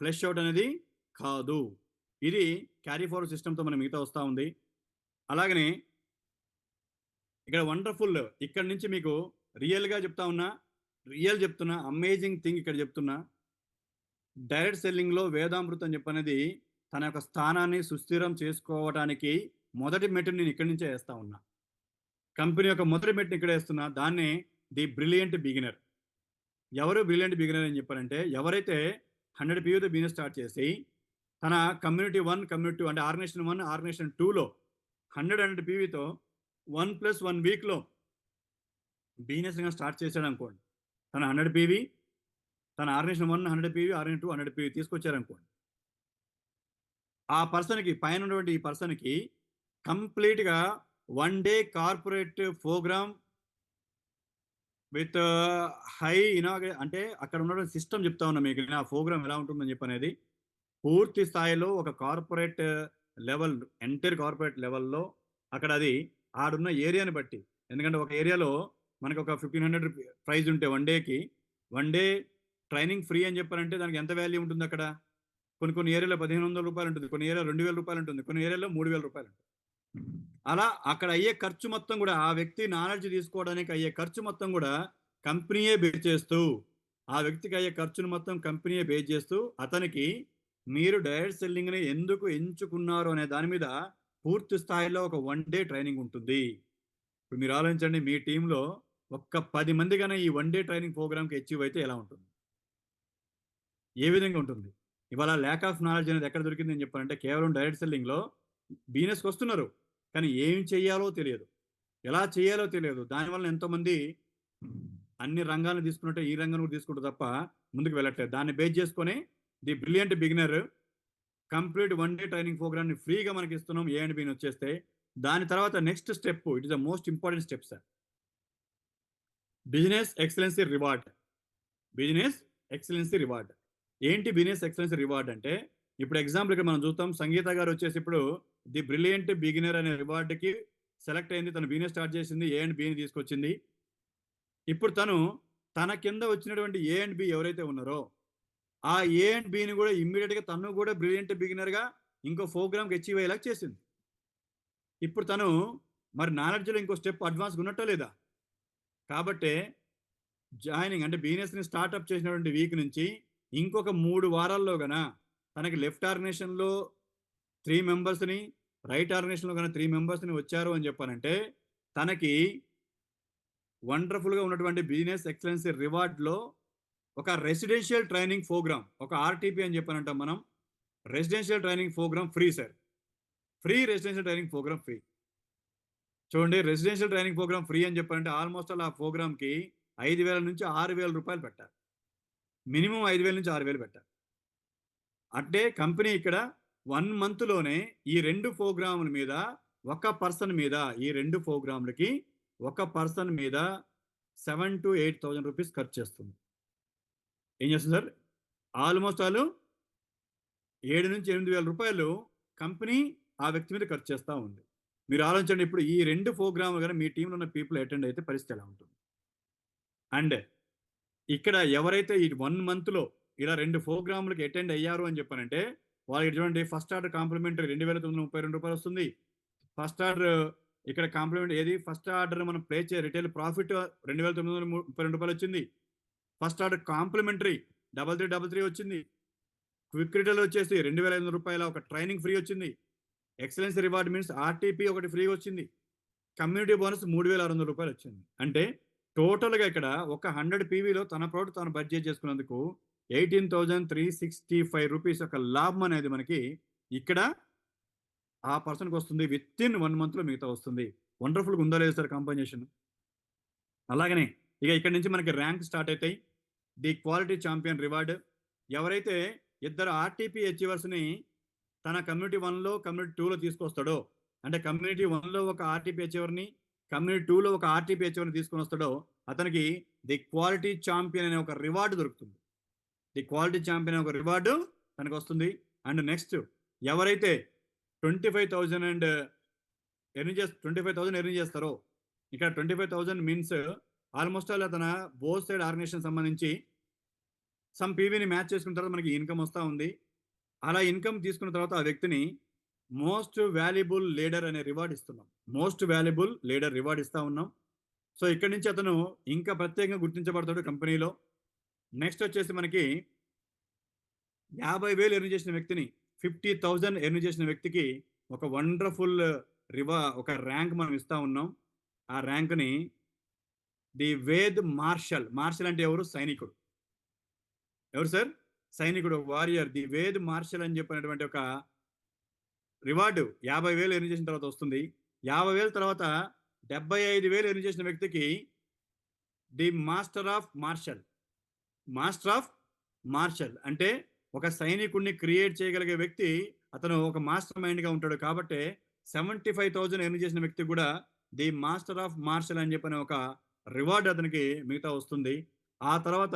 ఫ్లెష్ అవుట్ అనేది కాదు. ఇది క్యారీ ఫార్వర్డ్ సిస్టమ్తో మనం మిగతా వస్తూ ఉంది. అలాగనే ఇక్కడ వండర్ఫుల్, ఇక్కడ నుంచి మీకు రియల్గా చెప్తున్నా అమేజింగ్ థింగ్ ఇక్కడ చెప్తున్నా. డైరెక్ట్ సెల్లింగ్లో వేదామృతం చెప్పనేది తన యొక్క స్థానాన్ని సుస్థిరం చేసుకోవడానికి మొదటి మెట్టుని నేను ఇక్కడి నుంచే వేస్తా ఉన్నా. కంపెనీ యొక్క మొదటి మెట్టుని ఇక్కడ వేస్తున్నా. దాన్నే ది బ్రిలియంట్ బిగినర్. ఎవరు బ్రిలియంట్ బిగినర్ అని చెప్పారంటే ఎవరైతే 100 పీవీతో బిజినెస్ స్టార్ట్ చేసి తన కమ్యూనిటీ 1 కమ్యూనిటీ 2 అంటే ఆర్గనైజేషన్ 1 ఆర్గనైజేషన్ 2లో 100 పీవీతో 1+1 వీక్లో బిజినెస్గా స్టార్ట్ చేశాడు అనుకోండి. తన 100 పీవీ తన ఆర్గనైజేషన్ 1 100 పీవీ ఆర్గనైజేషన్ 2 100 పీవీ తీసుకొచ్చారనుకోండి. ఆ పర్సన్కి పైన ఉన్నటువంటి ఈ పర్సన్కి కంప్లీట్గా 1 day corporate programme with high అంటే అక్కడ ఉన్న సిస్టమ్ చెప్తా ఉన్నా మీకు. ఆ ప్రోగ్రామ్ ఎలా ఉంటుందని చెప్పనేది పూర్తి స్థాయిలో ఒక కార్పొరేట్ లెవెల్, ఎంటైర్ కార్పొరేట్ లెవెల్‌లో అక్కడ అది ఆడున్న ఏరియాని బట్టి. ఎందుకంటే ఒక ఏరియాలో మనకు ఒక 1500 ప్రైస్ ఉంటే 1 డేకి 1 డే ట్రైనింగ్ ఫ్రీ అని చెప్పారంటే దానికి ఎంత వాల్యూ ఉంటుందక్కడ? కొన్ని కొన్ని ఏరియాలో రూ. 1500 ఉంటుంది. కొన్ని ఏరియాలో రూ. 2000 ఉంటుంది. కొన్ని ఏరియాలో రూ. 3000 ఉంటుంది. అలా అక్కడ అయ్యే ఖర్చు మొత్తం గూడా ఆ వ్యక్తి నాలెడ్జ్ తీసుకోవడానికి అయ్యే ఖర్చు మొత్తం గూడా కంపెనీయే బేర్ చేస్తూ, ఆ వ్యక్తికి అయ్యే ఖర్చును మొత్తం కంపెనీయే బేర్ చేస్తూ, అతనికి మీరు డైరెక్ట్ సెల్లింగ్‌ని ఎందుకు ఎంచుకున్నారు అనే దాని మీద పూర్తి స్థాయిలో ఒక 1 డే ట్రైనింగ్ ఉంటుంది. ఇప్పుడు మీరు ఆలోచించండి, మీ టీమ్‌లో ఒక్క 10 మంది గాని ఈ 1 డే ట్రైనింగ్ ప్రోగ్రామ్‌కి అచీవ్ అయితే ఎలా ఉంటుంది? ఏ విధంగా ఉంటుంది? ఇవాళ ల్యాక్ ఆఫ్ నాలెడ్జ్ అనేది ఎక్కడ దొరికిందని చెప్పానంటే కేవలం డైరెక్ట్ సెల్లింగ్‌లో బిజినెస్‌కొస్తున్నారు. కానీ ఏం చేయాలో తెలియదు. ఎలా చేయాలో తెలియదు. దానివల్ల ఎంతోమంది అన్ని రంగాలను తీసుకున్నట్టే ఈ రంగం కూడా తీసుకుంటారు తప్ప ముందుకు వెళ్ళట్లేదు. దాన్ని బేస్ చేసుకొని the brilliant beginner complete 1 day training ప్రోగ్రామ్‌ని ఫ్రీగా మనకి ఇస్తున్నాం. ఏ అండ్ బిని వచ్చేస్తే దాని తర్వాత next step, it is the most important step sir. Business excellency reward. Business excellency reward. ఏంటి బిజినెస్ ఎక్సలెన్సీ రివార్డ్ అంటే, ఇప్పుడు ఎగ్జాంపుల్‌కి మనం చూస్తాం, సంగీత గారు వచ్చేసి ఇప్పుడు ది బ్రిలియంట్ బిగినర్ అనే రివార్డ్‌కి సెలెక్ట్ అయింది. తను బిజినెస్ స్టార్ట్ చేసింది. ఏ అండ్ బిని తీసుకొచ్చింది. ఇప్పుడు తను తన కింద వచ్చినటువంటి ఏ అండ్ బి ఎవరైతే ఉన్నారో, ఆ ఏ అండ్ బిని కూడా ఇమ్మీడియేట్‌గా తను కూడా బ్రిలియంట్ బిగినర్‌గా ఇంకో ప్రోగ్రామ్‌కి అచీవ్ అయ్యేలా చేసింది. ఇప్పుడు తను మరి నాలెడ్జ్‌లో ఇంకో స్టెప్ అడ్వాన్స్‌గా ఉన్నట్టా లేదా? కాబట్టే జాయినింగ్ అంటే బిజినెస్‌ని స్టార్టప్ చేసినటువంటి వీక్ నుంచి ఇంకొక 3 వారాల్లో తనకి లెఫ్ట్ ఆర్గనైజేషన్‌లో 3 మెంబర్స్‌ని, రైట్ ఆర్గనైజేషన్‌లో 3 మెంబర్స్‌ని వచ్చారు అని చెప్పానంటే, తనకి వండర్‌ఫుల్‌గా ఉన్నటువంటి బిజినెస్ ఎక్సలెన్సీ రివార్డ్‌లో ఒక రెసిడెన్షియల్ ట్రైనింగ్ ప్రోగ్రామ్, ఒక ఆర్‌టిపి అని చెప్పనంటాం మనం. Residential training programme free sir. Free residential training programme free. చూడండి, రెసిడెన్షియల్ ట్రైనింగ్ ప్రోగ్రామ్ ఫ్రీ అని చెప్పారంటే ఆల్మోస్ట్ ఆల్ ఆ ప్రోగ్రామ్‌కి 5,000 నుంచి రూ. 6,000 పెట్టాలి. మినిమమ్ 5,000 నుంచి 6,000 పెట్టాలి. అంటే కంపెనీ ఇక్కడ 1 మంత్‌లోనే ఈ 2 ప్రోగ్రాముల మీద ఒక పర్సన్ మీద, ఈ 2 ప్రోగ్రాములకి ఒక పర్సన్ మీద 7,000-8,000 రూపీస్ ఖర్చు చేస్తుంది. ఏం చేస్తుంది సార్? ఆల్మోస్ట్ ఆల్ 7,000-8,000 రూపాయలు కంపెనీ ఆ వ్యక్తి మీద ఖర్చు చేస్తా ఉంది. మీరు ఆలోచించండి, ఇప్పుడు ఈ 2 ప్రోగ్రాములు గాని మీ టీమ్‌లో ఉన్న పీపుల్ అటెండ్ అయితే పరిస్థితి ఎలా ఉంటుంది? అండ్ ఇక్కడ ఎవరైతే ఈ 1 మంత్‌లో ఇలా 2 ప్రోగ్రామ్‌లకి అటెండ్ అయ్యారు అని చెప్పానంటే, వాళ్ళకి చూడండి, ఫస్ట్ ఆర్డర్ కాంప్లిమెంటరీ రూ. 2,932 వస్తుంది. ఫస్ట్ ఆర్డర్ ఇక్కడ కాంప్లిమెంట్ ఏది? ఫస్ట్ ఆర్డర్ మనం ప్లే రిటైల్ ప్రాఫిట్ రూ. 2,932 వచ్చింది. ఫస్ట్ ఆర్డర్ కాంప్లిమెంటరీ 3333 వచ్చింది. క్విక్ రిటైల్ వచ్చేసి రూ. 2,500 ఒక ట్రైనింగ్ ఫ్రీ వచ్చింది. ఎక్సలెన్స్ రివార్డ్ మీన్స్ ఆర్‌టిపి ఒకటి ఫ్రీగా వచ్చింది. కమ్యూనిటీ బోనస్ రూ. 3,600 వచ్చింది. అంటే టోటల్‌గా ఇక్కడ ఒక 100 పీవీలో తన ప్రోడక్ట్ తాను పర్చేజ్ చేసుకున్నందుకు 18,365 రూపీస్ యొక్క లాభం అనేది మనకి ఇక్కడ ఆ పర్సన్‌కి వస్తుంది. వితిన్ 1 మంత్‌లో మిగతా వస్తుంది. వండర్‌ఫుల్‌గా ఉందా లేదా సార్ కాంబినేషన్? అలాగనే ఇక ఇక్కడి నుంచి మనకి ర్యాంక్ స్టార్ట్ అయితాయి. The quality champion reward. ఎవరైతే ఇద్దరు ఆర్‌టిపి అచీవర్స్‌ని తన కమ్యూనిటీ 1లో, కమ్యూనిటీ 2లో తీసుకొస్తాడో, అంటే కమ్యూనిటీ 1లో ఒక ఆర్‌టిపి అచీవర్‌ని, కమ్యూనిటీ 2లో ఒక ఆర్‌టిపి అచీవర్‌ని తీసుకొనొస్తాడో, అతనికి ది క్వాలిటీ చాంపియన్ అనే ఒక రివార్డ్ దొరుకుతుంది. ది క్వాలిటీ చాంపియన్ అనే ఒక రివార్డు తనకొస్తుంది. అండ్ నెక్స్ట్ ఎవరైతే 25,000 అండ్ 25,000 ఎర్న్ చేస్తారో, ఇక్కడ 25,000 మీన్స్ ఆల్మోస్ట్ ఆల్ అతను బోత్ సైడ్ ఆర్గనైజేషన్ సంబంధించి సమ్ పీవీని మ్యాచ్ చేసుకున్న తర్వాత మనకి ఇన్‌కమ్ వస్తా ఉంది. అలా ఇన్‌కమ్ తీసుకున్న తర్వాత ఆ వ్యక్తిని మోస్ట్ వాల్యుబుల్ లీడర్ అనే రివార్డ్ ఇస్తున్నాం. మోస్ట్ వాల్యుబుల్ లీడర్ రివార్డ్ ఇస్తా ఉన్నాం. సో ఇక్కడి నుంచి అతను ఇంకా ప్రత్యేకంగా గుర్తించబడతాడు కంపెనీలో. నెక్స్ట్ వచ్చేసి మనకి 50,000 ఎర్న్ చేసిన వ్యక్తిని, 50,000 ఎర్న్ చేసిన వ్యక్తికి ఒక వండర్‌ఫుల్ ఒక ర్యాంక్ మనం ఇస్తా ఉన్నాం. ఆ ర్యాంక్‌ని ది వేద్ మార్షల్. మార్షల్ అంటే ఎవరు? సైనికుడు. ఎవరు సార్? సైనికుడు, వారియర్. ది వేద్ మార్షల్ అని చెప్పినటువంటి ఒక రివార్డ్ 50,000 ఎర్న్ చేసిన తర్వాత వస్తుంది. 50,000 తర్వాత 75,000 ఎర్న్ చేసిన వ్యక్తికి the master of marshal. Master of marshal అంటే ఒక సైనికుడిని క్రియేట్ చేయగలిగే వ్యక్తి, అతను ఒక మాస్టర్ మైండ్‌గా ఉంటాడు. కాబట్టే 75,000 ఎర్న్ చేసిన వ్యక్తి కూడా ది మాస్టర్ ఆఫ్ మార్షల్ అని చెప్పిన ఒక రివార్డ్ అతనికి మిగతా వస్తుంది. ఆ తర్వాత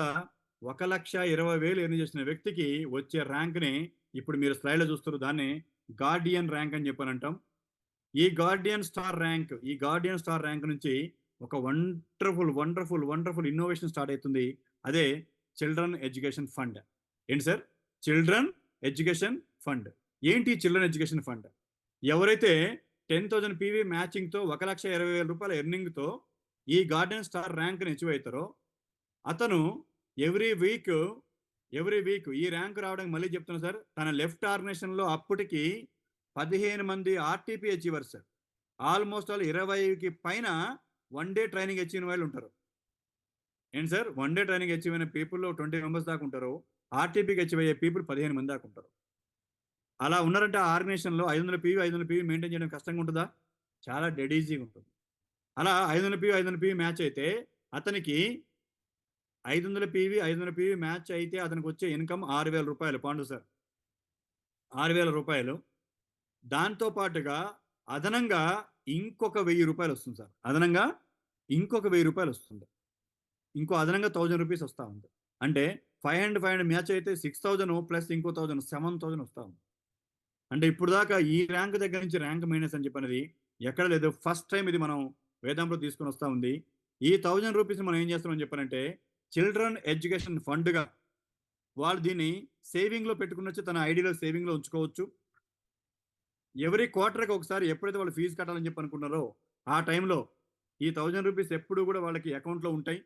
1,20,000 ఎర్న్ చేసిన వ్యక్తికి వచ్చే ర్యాంక్ని ఇప్పుడు మీరు స్లైడ్లో చూస్తారు, దాన్ని గార్డియన్ ర్యాంక్ అని చెప్పని అంటాం. ఈ గార్డియన్ స్టార్ ర్యాంక్ నుంచి ఒక వండర్ఫుల్ ఇన్నోవేషన్ స్టార్ట్ అవుతుంది. అదే చిల్డ్రన్ ఎడ్యుకేషన్ ఫండ్. ఏంటి సార్? Children education fund. ఏంటి చిల్డ్రన్ ఎడ్యుకేషన్ ఫండ్? ఎవరైతే 10,000 పీవీ మ్యాచింగ్తో 1,20,000 ఎర్నింగ్తో ఈ గార్డియన్ స్టార్ ర్యాంక్ని అచీవ్ అవుతారో అతను ఎవ్రీ వీక్ ఈ ర్యాంక్ రావడానికి మళ్ళీ చెప్తున్నా సార్, తన లెఫ్ట్ ఆర్గనైజేషన్లో అప్పటికి 15 మంది ఆర్టీపీ అచీవర్స్, ఆల్మోస్ట్ ఆల్ 20కి పైన వన్ డే ట్రైనింగ్ అచీవ్ వాళ్ళు ఉంటారు. ఏంటి sir? One day training achieve అయిన పీపుల్లో 20 మెంబర్స్ దాకా ఉంటారు. ఆర్టీపీకి అచీవ్ అయ్యే పీపుల్ 15 మంది దాకా ఉంటారు. అలా ఉన్నారంటే ఆ ఆర్గనైజేషన్లో 500 పీవీ మెయింటైన్ చేయడం కష్టంగా ఉంటుందా? చాలా డెడ్ ఈజీగా ఉంటుంది. అలా 500 పీవీ మ్యాచ్ అయితే అతనికి 500 పీవీ మ్యాచ్ అయితే అతనికి వచ్చే ఇన్కమ్ 6,000 రూపాయలు. పాండు సార్, 6,000 రూపాయలు. దాంతో పాటుగా అదనంగా ఇంకొక 1,000 రూపాయలు వస్తుంది సార్. అదనంగా ఇంకొక 1,000 రూపాయలు వస్తుంది. ఇంకో అదనంగా 1,000 రూపీస్ వస్తూ ఉంది. అంటే 500 మ్యాచ్ అయితే 6,000 ప్లస్ ఇంకో 1,000 7,000 వస్తూ ఉంది. అంటే ఇప్పుడు దాకా ఈ ర్యాంక్ దగ్గర నుంచి ర్యాంక్ మైనస్ అని చెప్పినది ఎక్కడ లేదు. ఫస్ట్ టైం ఇది మనం వేదాంలో తీసుకొని వస్తూ ఉంది. ఈ 1,000 రూపీస్ మనం ఏం చేస్తామని చెప్పారంటే చిల్డ్రన్ ఎడ్యుకేషన్ ఫండ్గా వాళ్ళు దీన్ని సేవింగ్లో పెట్టుకున్నచ్చు, తన ఐడిలో సేవింగ్లో ఉంచుకోవచ్చు. ఎవరీ క్వార్టర్కి ఒకసారి ఎప్పుడైతే వాళ్ళు ఫీజు కట్టాలని చెప్పి అనుకున్నారో ఆ టైంలో ఈ 1,000 రూపీస్ ఎప్పుడు కూడా వాళ్ళకి అకౌంట్లో ఉంటాయి.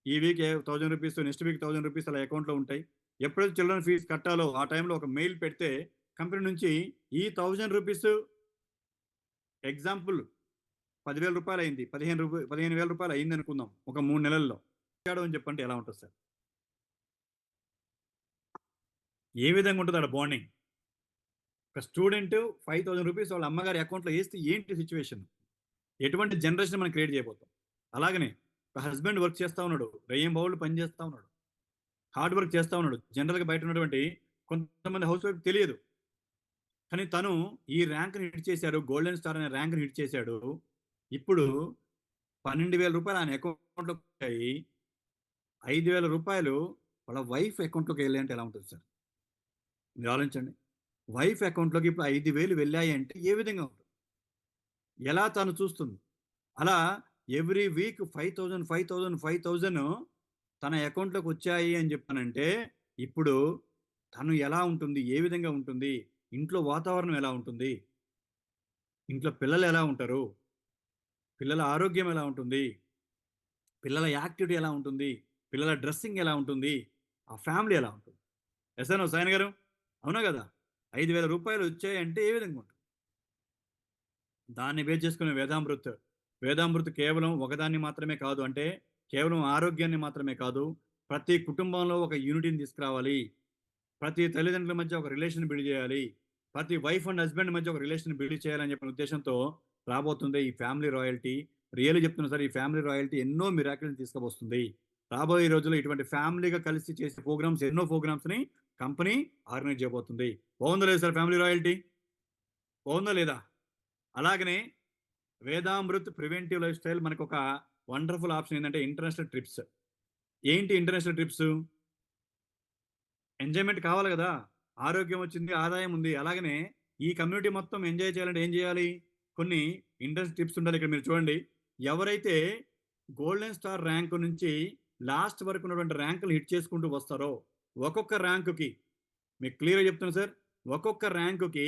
ఈ week 1,000 rupees, next week 1,000 rupees అలా అకౌంట్లో ఉంటాయి. ఎప్పుడైతే చిల్డ్రన్ ఫీజు కట్టాలో ఆ టైంలో ఒక మెయిల్ పెడితే కంపెనీ నుంచి ఈ 1,000 రూపీస్ ఎగ్జాంపుల్ 10,000 రూపాయలు అయింది, 15,000 రూపాయలు అయింది అనుకుందాం ఒక 3 నెలల్లో అని చెప్పంటే ఎలా ఉంటుంది సార్? ఏ విధంగా ఉంటుంది అక్కడ బాండింగ్? ఒక స్టూడెంట్ 5,000 రూపీస్ వాళ్ళ అమ్మగారి అకౌంట్లో వేస్తే ఏంటి సిచ్యువేషన్? ఎటువంటి జనరేషన్ మనం క్రియేట్ చేయబోతాం? అలాగనే ఒక హస్బెండ్ వర్క్ చేస్తూ ఉన్నాడు, రెయ్యం బౌళ్ళు పని చేస్తూ ఉన్నాడు, హార్డ్ వర్క్ చేస్తూ ఉన్నాడు. జనరల్గా బయట ఉన్నటువంటి కొంతమంది హౌస్ వైఫ్ తెలియదు, కానీ తను ఈ ర్యాంక్ని హిట్ చేశాడు, గోల్డెన్ స్టార్ అనే ర్యాంక్ని హిట్ చేశాడు. ఇప్పుడు 12,000 రూపాయలు ఆయన అకౌంట్లోకి వచ్చాయి. 5,000 రూపాయలు వాళ్ళ వైఫ్ అకౌంట్లోకి వెళ్ళాయి అంటే ఎలా ఉంటుంది సార్? మీరు ఆలోచించండి. వైఫ్ అకౌంట్లోకి ఇప్పుడు 5,000 వెళ్ళాయి అంటే ఏ విధంగా ఉంటుంది? ఎలా తను చూస్తుంది? అలా ఎవ్రీ వీక్ 5,000 తన అకౌంట్లోకి వచ్చాయి అని చెప్పానంటే ఇప్పుడు తను ఎలా ఉంటుంది? ఏ విధంగా ఉంటుంది? ఇంట్లో వాతావరణం ఎలా ఉంటుంది? ఇంట్లో పిల్లలు ఎలా ఉంటారు? పిల్లల ఆరోగ్యం ఎలా ఉంటుంది? పిల్లల యాక్టివిటీ ఎలా ఉంటుంది? పిల్లల డ్రెస్సింగ్ ఎలా ఉంటుంది? ఆ ఫ్యామిలీ ఎలా ఉంటుంది? ఎస్ఎనో సాయన్ గారు, అవునా కదా? 5,000 రూపాయలు వచ్చాయంటే ఏ విధంగా ఉంటుంది? దాన్ని బేస్ చేసుకునే వేదామృత్ కేవలం ఒకదాన్ని మాత్రమే కాదు, అంటే కేవలం ఆరోగ్యాన్ని మాత్రమే కాదు, ప్రతి కుటుంబంలో ఒక యూనిటీని తీసుకురావాలి, ప్రతి తల్లిదండ్రుల మధ్య ఒక రిలేషన్ బిల్డ్ చేయాలి, ప్రతి వైఫ్ అండ్ హస్బెండ్ మధ్య ఒక రిలేషన్ బిల్డ్ చేయాలని చెప్పిన ఉద్దేశంతో రాబోతుంది ఈ ఫ్యామిలీ రాయల్టీ. రియల్లీ చెప్తున్నా సార్, ఈ ఫ్యామిలీ రాయల్టీ ఎన్నో మిరాకిల్ని తీసుకువస్తుంది. రాబోయే రోజుల్లో ఇటువంటి ఫ్యామిలీగా కలిసి చేసే ప్రోగ్రామ్స్, ఎన్నో ప్రోగ్రామ్స్ని కంపెనీ ఆర్గనైజ్ చేయబోతుంది. బాగుందా లేదా సార్ ఫ్యామిలీ రాయల్టీ? బాగుందా లేదా? అలాగనే వేదామృత్ ప్రివెంటివ్ లైఫ్ స్టైల్ మనకు ఒక వండర్ఫుల్ ఆప్షన్ ఏంటంటే ఇంటర్నేషనల్ ట్రిప్స్. ఏంటి ఇంటర్నేషనల్ ట్రిప్స్? ఎంజాయ్మెంట్ కావాలి కదా, ఆరోగ్యం వచ్చింది, ఆదాయం ఉంది. అలాగనే ఈ కమ్యూనిటీ మొత్తం ఎంజాయ్ చేయాలంటే ఏం చేయాలి? కొన్ని ఇంటర్నేషనల్ ట్రిప్స్ ఉండాలి. ఇక్కడ మీరు చూడండి, ఎవరైతే గోల్డెన్ స్టార్ ర్యాంక్ నుంచి లాస్ట్ వరకు ఉన్నటువంటి ర్యాంకులు హిట్ చేసుకుంటూ వస్తారో ఒక్కొక్క ర్యాంకుకి, మీకు క్లియర్గా చెప్తున్నా సార్, ఒక్కొక్క ర్యాంకుకి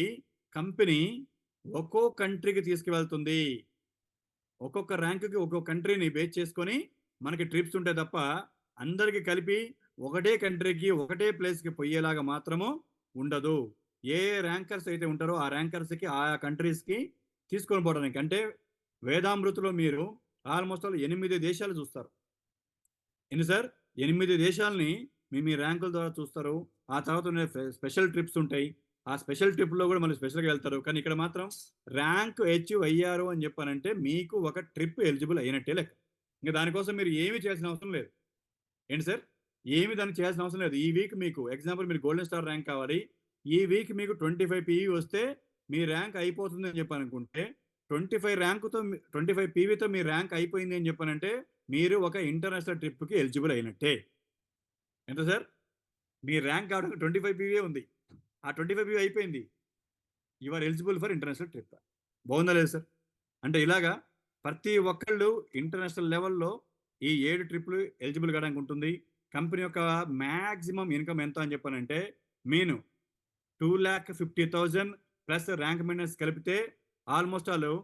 కంపెనీ ఒక్కో కంట్రీకి తీసుకువెళ్తుంది. ఒక్కొక్క ర్యాంకుకి ఒక్కొక్క కంట్రీని బేస్ చేసుకొని మనకి ట్రిప్స్ ఉంటాయి తప్ప అందరికీ కలిపి ఒకటే కంట్రీకి ఒకటే ప్లేస్కి పోయేలాగా మాత్రము ఉండదు. ఏ ర్యాంకర్స్ అయితే ఉంటారో ఆ ర్యాంకర్స్కి ఆయా కంట్రీస్కి తీసుకొని పోవడానికి. అంటే వేదామృతిలో మీరు ఆల్మోస్ట్ 8 దేశాలు చూస్తారు. ఎన్ని సార్? 8 దేశాలని మీ ర్యాంకుల ద్వారా చూస్తారు. ఆ తర్వాత స్పెషల్ ట్రిప్స్ ఉంటాయి. ఆ స్పెషల్ ట్రిప్లో కూడా మళ్ళీ స్పెషల్గా వెళ్తారు. కానీ ఇక్కడ మాత్రం ర్యాంక్ అచీవ్ అయ్యారు అని చెప్పానంటే మీకు ఒక ట్రిప్ ఎలిజిబుల్ అయినట్టే లెక్క. ఇంకా దానికోసం మీరు ఏమీ చేయాల్సిన అవసరం లేదు. ఏంటి సార్? ఏమి దాన్ని చేయాల్సిన అవసరం లేదు. ఈ వీక్ మీకు ఎగ్జాంపుల్ మీరు గోల్డెన్ స్టార్ ర్యాంక్ కావాలి, ఈ వీక్ మీకు 25 పీఈ వస్తే మీ ర్యాంక్ అయిపోతుంది అని చెప్పనుకుంటే 25 ర్యాంకుతో 25 పీవీతో మీ ర్యాంక్ అయిపోయింది అని చెప్పానంటే మీరు ఒక ఇంటర్నేషనల్ ట్రిప్కి ఎలిజిబుల్ అయినట్టే. ఎంత సార్? మీ ర్యాంక్ కావడానికి 25 పీవీ ఉంది. ఆ 25 పీవీ అయిపోయింది. You are eligible for international trip. బాగుందా లేదా సార్? అంటే ఇలాగా ప్రతి ఒక్కళ్ళు ఇంటర్నేషనల్ లెవెల్‌లో ఈ 7 ట్రిప్‌లు ఎలిజిబుల్ కావడానికి ఉంటుంది. కంపెనీ యొక్క మాక్సిమం ఇన్‌కమ్ ఎంత అని చెప్పానంటే మీను 2,50,000 ప్లస్ ర్యాంక్ మెయింటెనెన్స్ కలిపితే ఆల్‌మోస్ట్ ఆల్ రూ.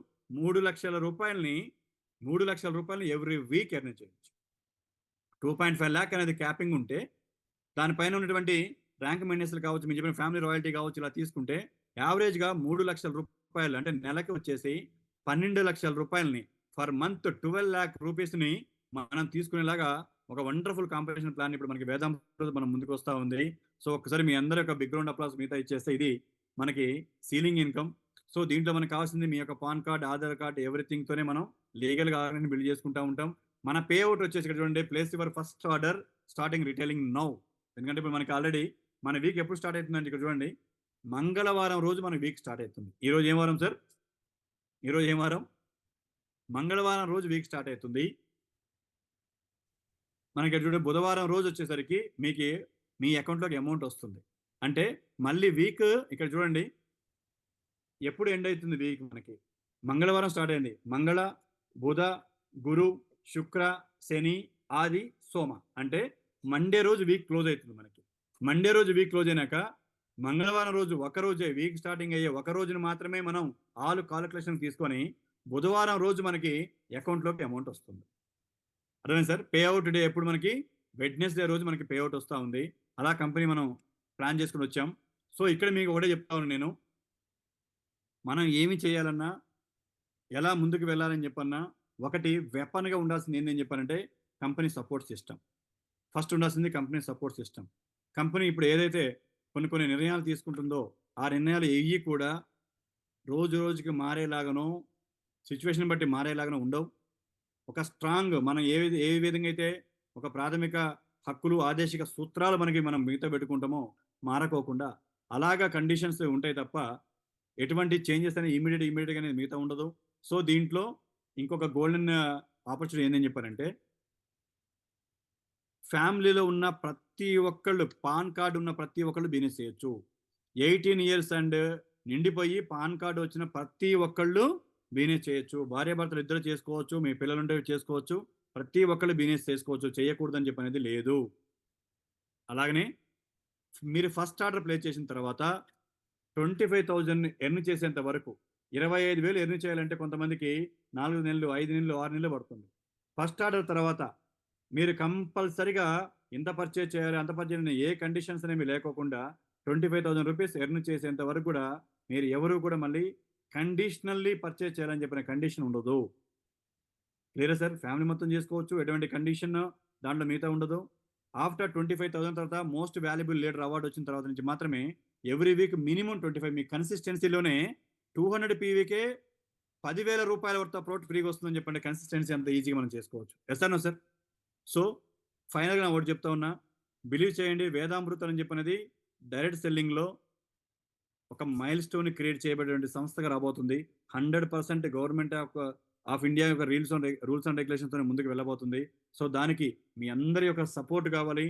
3,00,000 ఎవ్రీ వీక్ ఎర్న్ చేయొచ్చు. 2.5 లాక్ అనేది క్యాపింగ్ ఉంటే దానిపైన ఉన్నటువంటి ర్యాంక్ మెయింటెనెన్స్‌లు కావచ్చు, మీరు చెప్పిన ఫ్యామిలీ రాయల్టీ కావచ్చు, ఇలా తీసుకుంటే యావరేజ్‌గా రూ. 3,00,000 అంటే నెలకి వచ్చేసి రూ. 12,00,000 ఫర్ మంత్ 12,00,000 రూపీస్‌ని మనం తీసుకునేలాగా ఒక వండర్‌ఫుల్ కాంపిటీషన్ ప్లాన్ ఇప్పుడు మనకి వేదాంత మన ముందుకొస్తా ఉంది. సో, ఒక్కసారి మీ అందరి యొక్క బిగ్ రౌండ్ అప్లాస్ మిగతా ఇచ్చేస్తే ఇది మనకి సీలింగ్ ఇన్‌కమ్. సో, దీంట్లో మనకు కావాల్సింది మీ యొక్క పాన్ కార్డ్, ఆధార్ కార్డ్ ఎవ్రీథింగ్‌తోనే మనం లీగల్‌గా ఆర్గనైజేషన్ బిల్డ్ చేసుకుంటా ఉంటాం. మన పే ఔట్ వచ్చేసి ఇక్కడ చూడండి place your first order starting retailing now. ఎందుకంటే ఇప్పుడు మనకి ఆల్రెడీ మన వీక్ ఎప్పుడు స్టార్ట్ అవుతుందంటే ఇక్కడ చూడండి మంగళవారం రోజు మన వీక్ స్టార్ట్ అవుతుంది. ఈరోజు ఏం వారం సార్? ఈరోజు ఏం వారం? మంగళవారం రోజు వీక్ స్టార్ట్ అవుతుంది. మనకి చూడండి బుధవారం రోజు వచ్చేసరికి మీకు మీ అకౌంట్‌లోకి అమౌంట్ వస్తుంది. అంటే మళ్ళీ వీక్ ఇక్కడ చూడండి ఎప్పుడు ఎండ్ అవుతుంది వీక్ మనకి? మంగళవారం స్టార్ట్ అయింది. మంగళ, బుధ, గురు, శుక్ర, శని, ఆది, సోమ. అంటే మండే రోజు వీక్ క్లోజ్ అవుతుంది మనకి. మండే రోజు వీక్ క్లోజ్ అయినాక మంగళవారం రోజు ఒక రోజే వీక్ స్టార్టింగ్ అయ్యే ఒక రోజున మాత్రమే మనం ఆల్ కాలిక్యులేషన్ తీసుకొని బుధవారం రోజు మనకి అకౌంట్‌లోకి అమౌంట్ వస్తుంది. అర్థమైంది సార్? పే ఔట్ డే ఎప్పుడు మనకి వెడ్నెస్‌డే రోజు మనకి పే ఔట్ వస్తా ఉంది. అలా కంపెనీ మనం ప్లాన్ చేసుకొని వచ్చాం. సో, ఇక్కడ మీకు ఒకటే చెప్తా ఉన్నాను నేను. మనం ఏమి చేయాలన్నా, ఎలా ముందుకు వెళ్ళాలని చెప్పన్నా, ఒకటి వెపన్‌గా ఉండాల్సింది ఏందని చెప్పానంటే కంపెనీ సపోర్ట్ సిస్టమ్. ఫస్ట్ ఉండాల్సింది కంపెనీ సపోర్ట్ సిస్టమ్. కంపెనీ ఇప్పుడు ఏదైతే కొన్ని కొన్ని నిర్ణయాలు తీసుకుంటుందో, ఆ నిర్ణయాలు ఏయ్యి కూడా రోజు రోజుకి మారేలాగానో, సిట్యుయేషన్ బట్టి మారేలాగానో ఉండవు. ఒక స్ట్రాంగ్ మనం ఏ విధంగా అయితే ఒక ప్రాథమిక హక్కులు, ఆదేశిక సూత్రాలు మనం మిగతా పెట్టుకుంటామో మారకోకుండా అలాగా కండిషన్స్ ఉంటాయి తప్ప ఎటువంటి చేంజెస్ అనేవి ఇమ్మీడియేట్‌గా అనేది మిగతా ఉండదు. సో, దీంట్లో ఇంకొక గోల్డెన్ ఆపర్చునిటీ ఏందని చెప్పారంటే ఫ్యామిలీలో ఉన్న ప్రతి ఒక్కళ్ళు పాన్ కార్డ్ ఉన్న ప్రతి ఒక్కళ్ళు బిజినెస్ చేయొచ్చు. 18 ఇయర్స్ అండ్ నిండిపోయి పాన్ కార్డ్ వచ్చిన ప్రతి ఒక్కళ్ళు బిజినెస్ చేయొచ్చు. భార్యాభర్తలు ఇద్దరు చేసుకోవచ్చు. మీ పిల్లలుంటే చేసుకోవచ్చు. ప్రతి ఒక్కళ్ళు బిజినెస్ చేసుకోవచ్చు. చేయకూడదని చెప్పనేది లేదు. అలాగనే మీరు ఫస్ట్ ఆర్డర్ ప్లేస్ చేసిన తర్వాత 25,000 ఎర్న్ చేసేంత వరకు 25,000 ఎర్న్ చేయాలంటే కొంతమందికి 4 నెలలు, 5 నెలలు, 6 నెలలు పడుతుంది. ఫస్ట్ ఆర్డర్ తర్వాత మీరు కంపల్సరీగా ఇంత పర్చేజ్ చేయాలి, అంత పర్చేజ్ అని ఏ కండిషన్స్ అనేవి లేకోకుండా 25,000 రూపీస్ ఎర్న్ చేసేంత వరకు కూడా మీరు ఎవరు కూడా మళ్ళీ కండిషనల్లీ పర్చేజ్ చేయాలని చెప్పిన కండిషన్ ఉండదు. క్లియరా సార్? ఫ్యామిలీ మొత్తం చేసుకోవచ్చు. ఎటువంటి కండిషన్ దాంట్లో మిగతా ఉండదు. ఆఫ్టర్ 25,000 తర్వాత మోస్ట్ వాల్యుబుల్ లీడర్ అవార్డ్ వచ్చిన తర్వాత నుంచి మాత్రమే ఎవ్రీ వీక్ మినిమమ్ 25 మీ కన్సిస్టెన్సీలోనే 200 పీవీకే రూ. 10,000 వర్త్ ఆఫ్ ప్రోడక్ట్ ఫ్రీగా వస్తుందని చెప్పండి. కన్సిస్టెన్సీ అంత ఈజీగా మనం చేసుకోవచ్చు. Yes or no sir? So, ఫైనల్‌గా నేను ఒకటి చెప్తా ఉన్నా. బిలీవ్ చేయండి వేదామృతం అని చెప్పనేది డైరెక్ట్ సెల్లింగ్‌లో ఒక మైల్ స్టోన్ క్రియేట్ చేయబడేటువంటి సంస్థగా రాబోతుంది. 100% గవర్నమెంట్ ఆఫ్ ఇండియా యొక్క రూల్స్ అండ్ రెగ్యులేషన్స్‌తోనే ముందుకు వెళ్ళబోతుంది. సో, దానికి మీ అందరి యొక్క సపోర్ట్ కావాలి.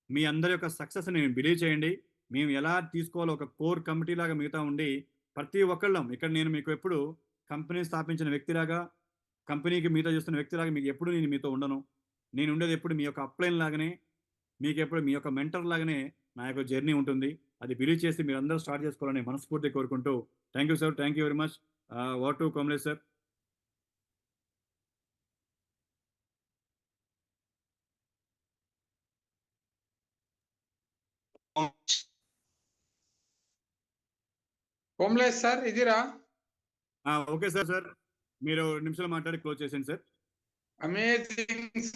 మీ అందరి యొక్క సక్సెస్‌ని బిలీవ్ చేయండి. మేము ఎలా తీసుకోవాలో ఒక కోర్ కమిటీ లాగా మిగతా ఉండి, ప్రతి ఒక్కళ్ళం ఇక్కడ నేను మీకు ఎప్పుడు కంపెనీ స్థాపించిన వ్యక్తిలాగా, కంపెనీకి మీతో చేస్తున్న వ్యక్తిలాగా మీకు ఎప్పుడు నేను మీతో ఉండను. నేను ఉండేది ఎప్పుడు మీ యొక్క అప్‌లైన్ లాగానే, మీకెప్పుడు మీ యొక్క మెంటర్ లాగానే నా యొక్క జర్నీ ఉంటుంది. అది బిలీవ్ చేసి మీరందరూ స్టార్ట్ చేసుకోవాలని మనస్ఫూర్తిగా కోరుకుంటూ thank you sir. Thank you very much. Over to Kamlesh sir. Kamlesh sir ఇదిరా? Okay sir. మీరు 2 నిమిషాలు మాట్లాడి క్లోజ్ చేసేయండి సార్. అమేజింగ్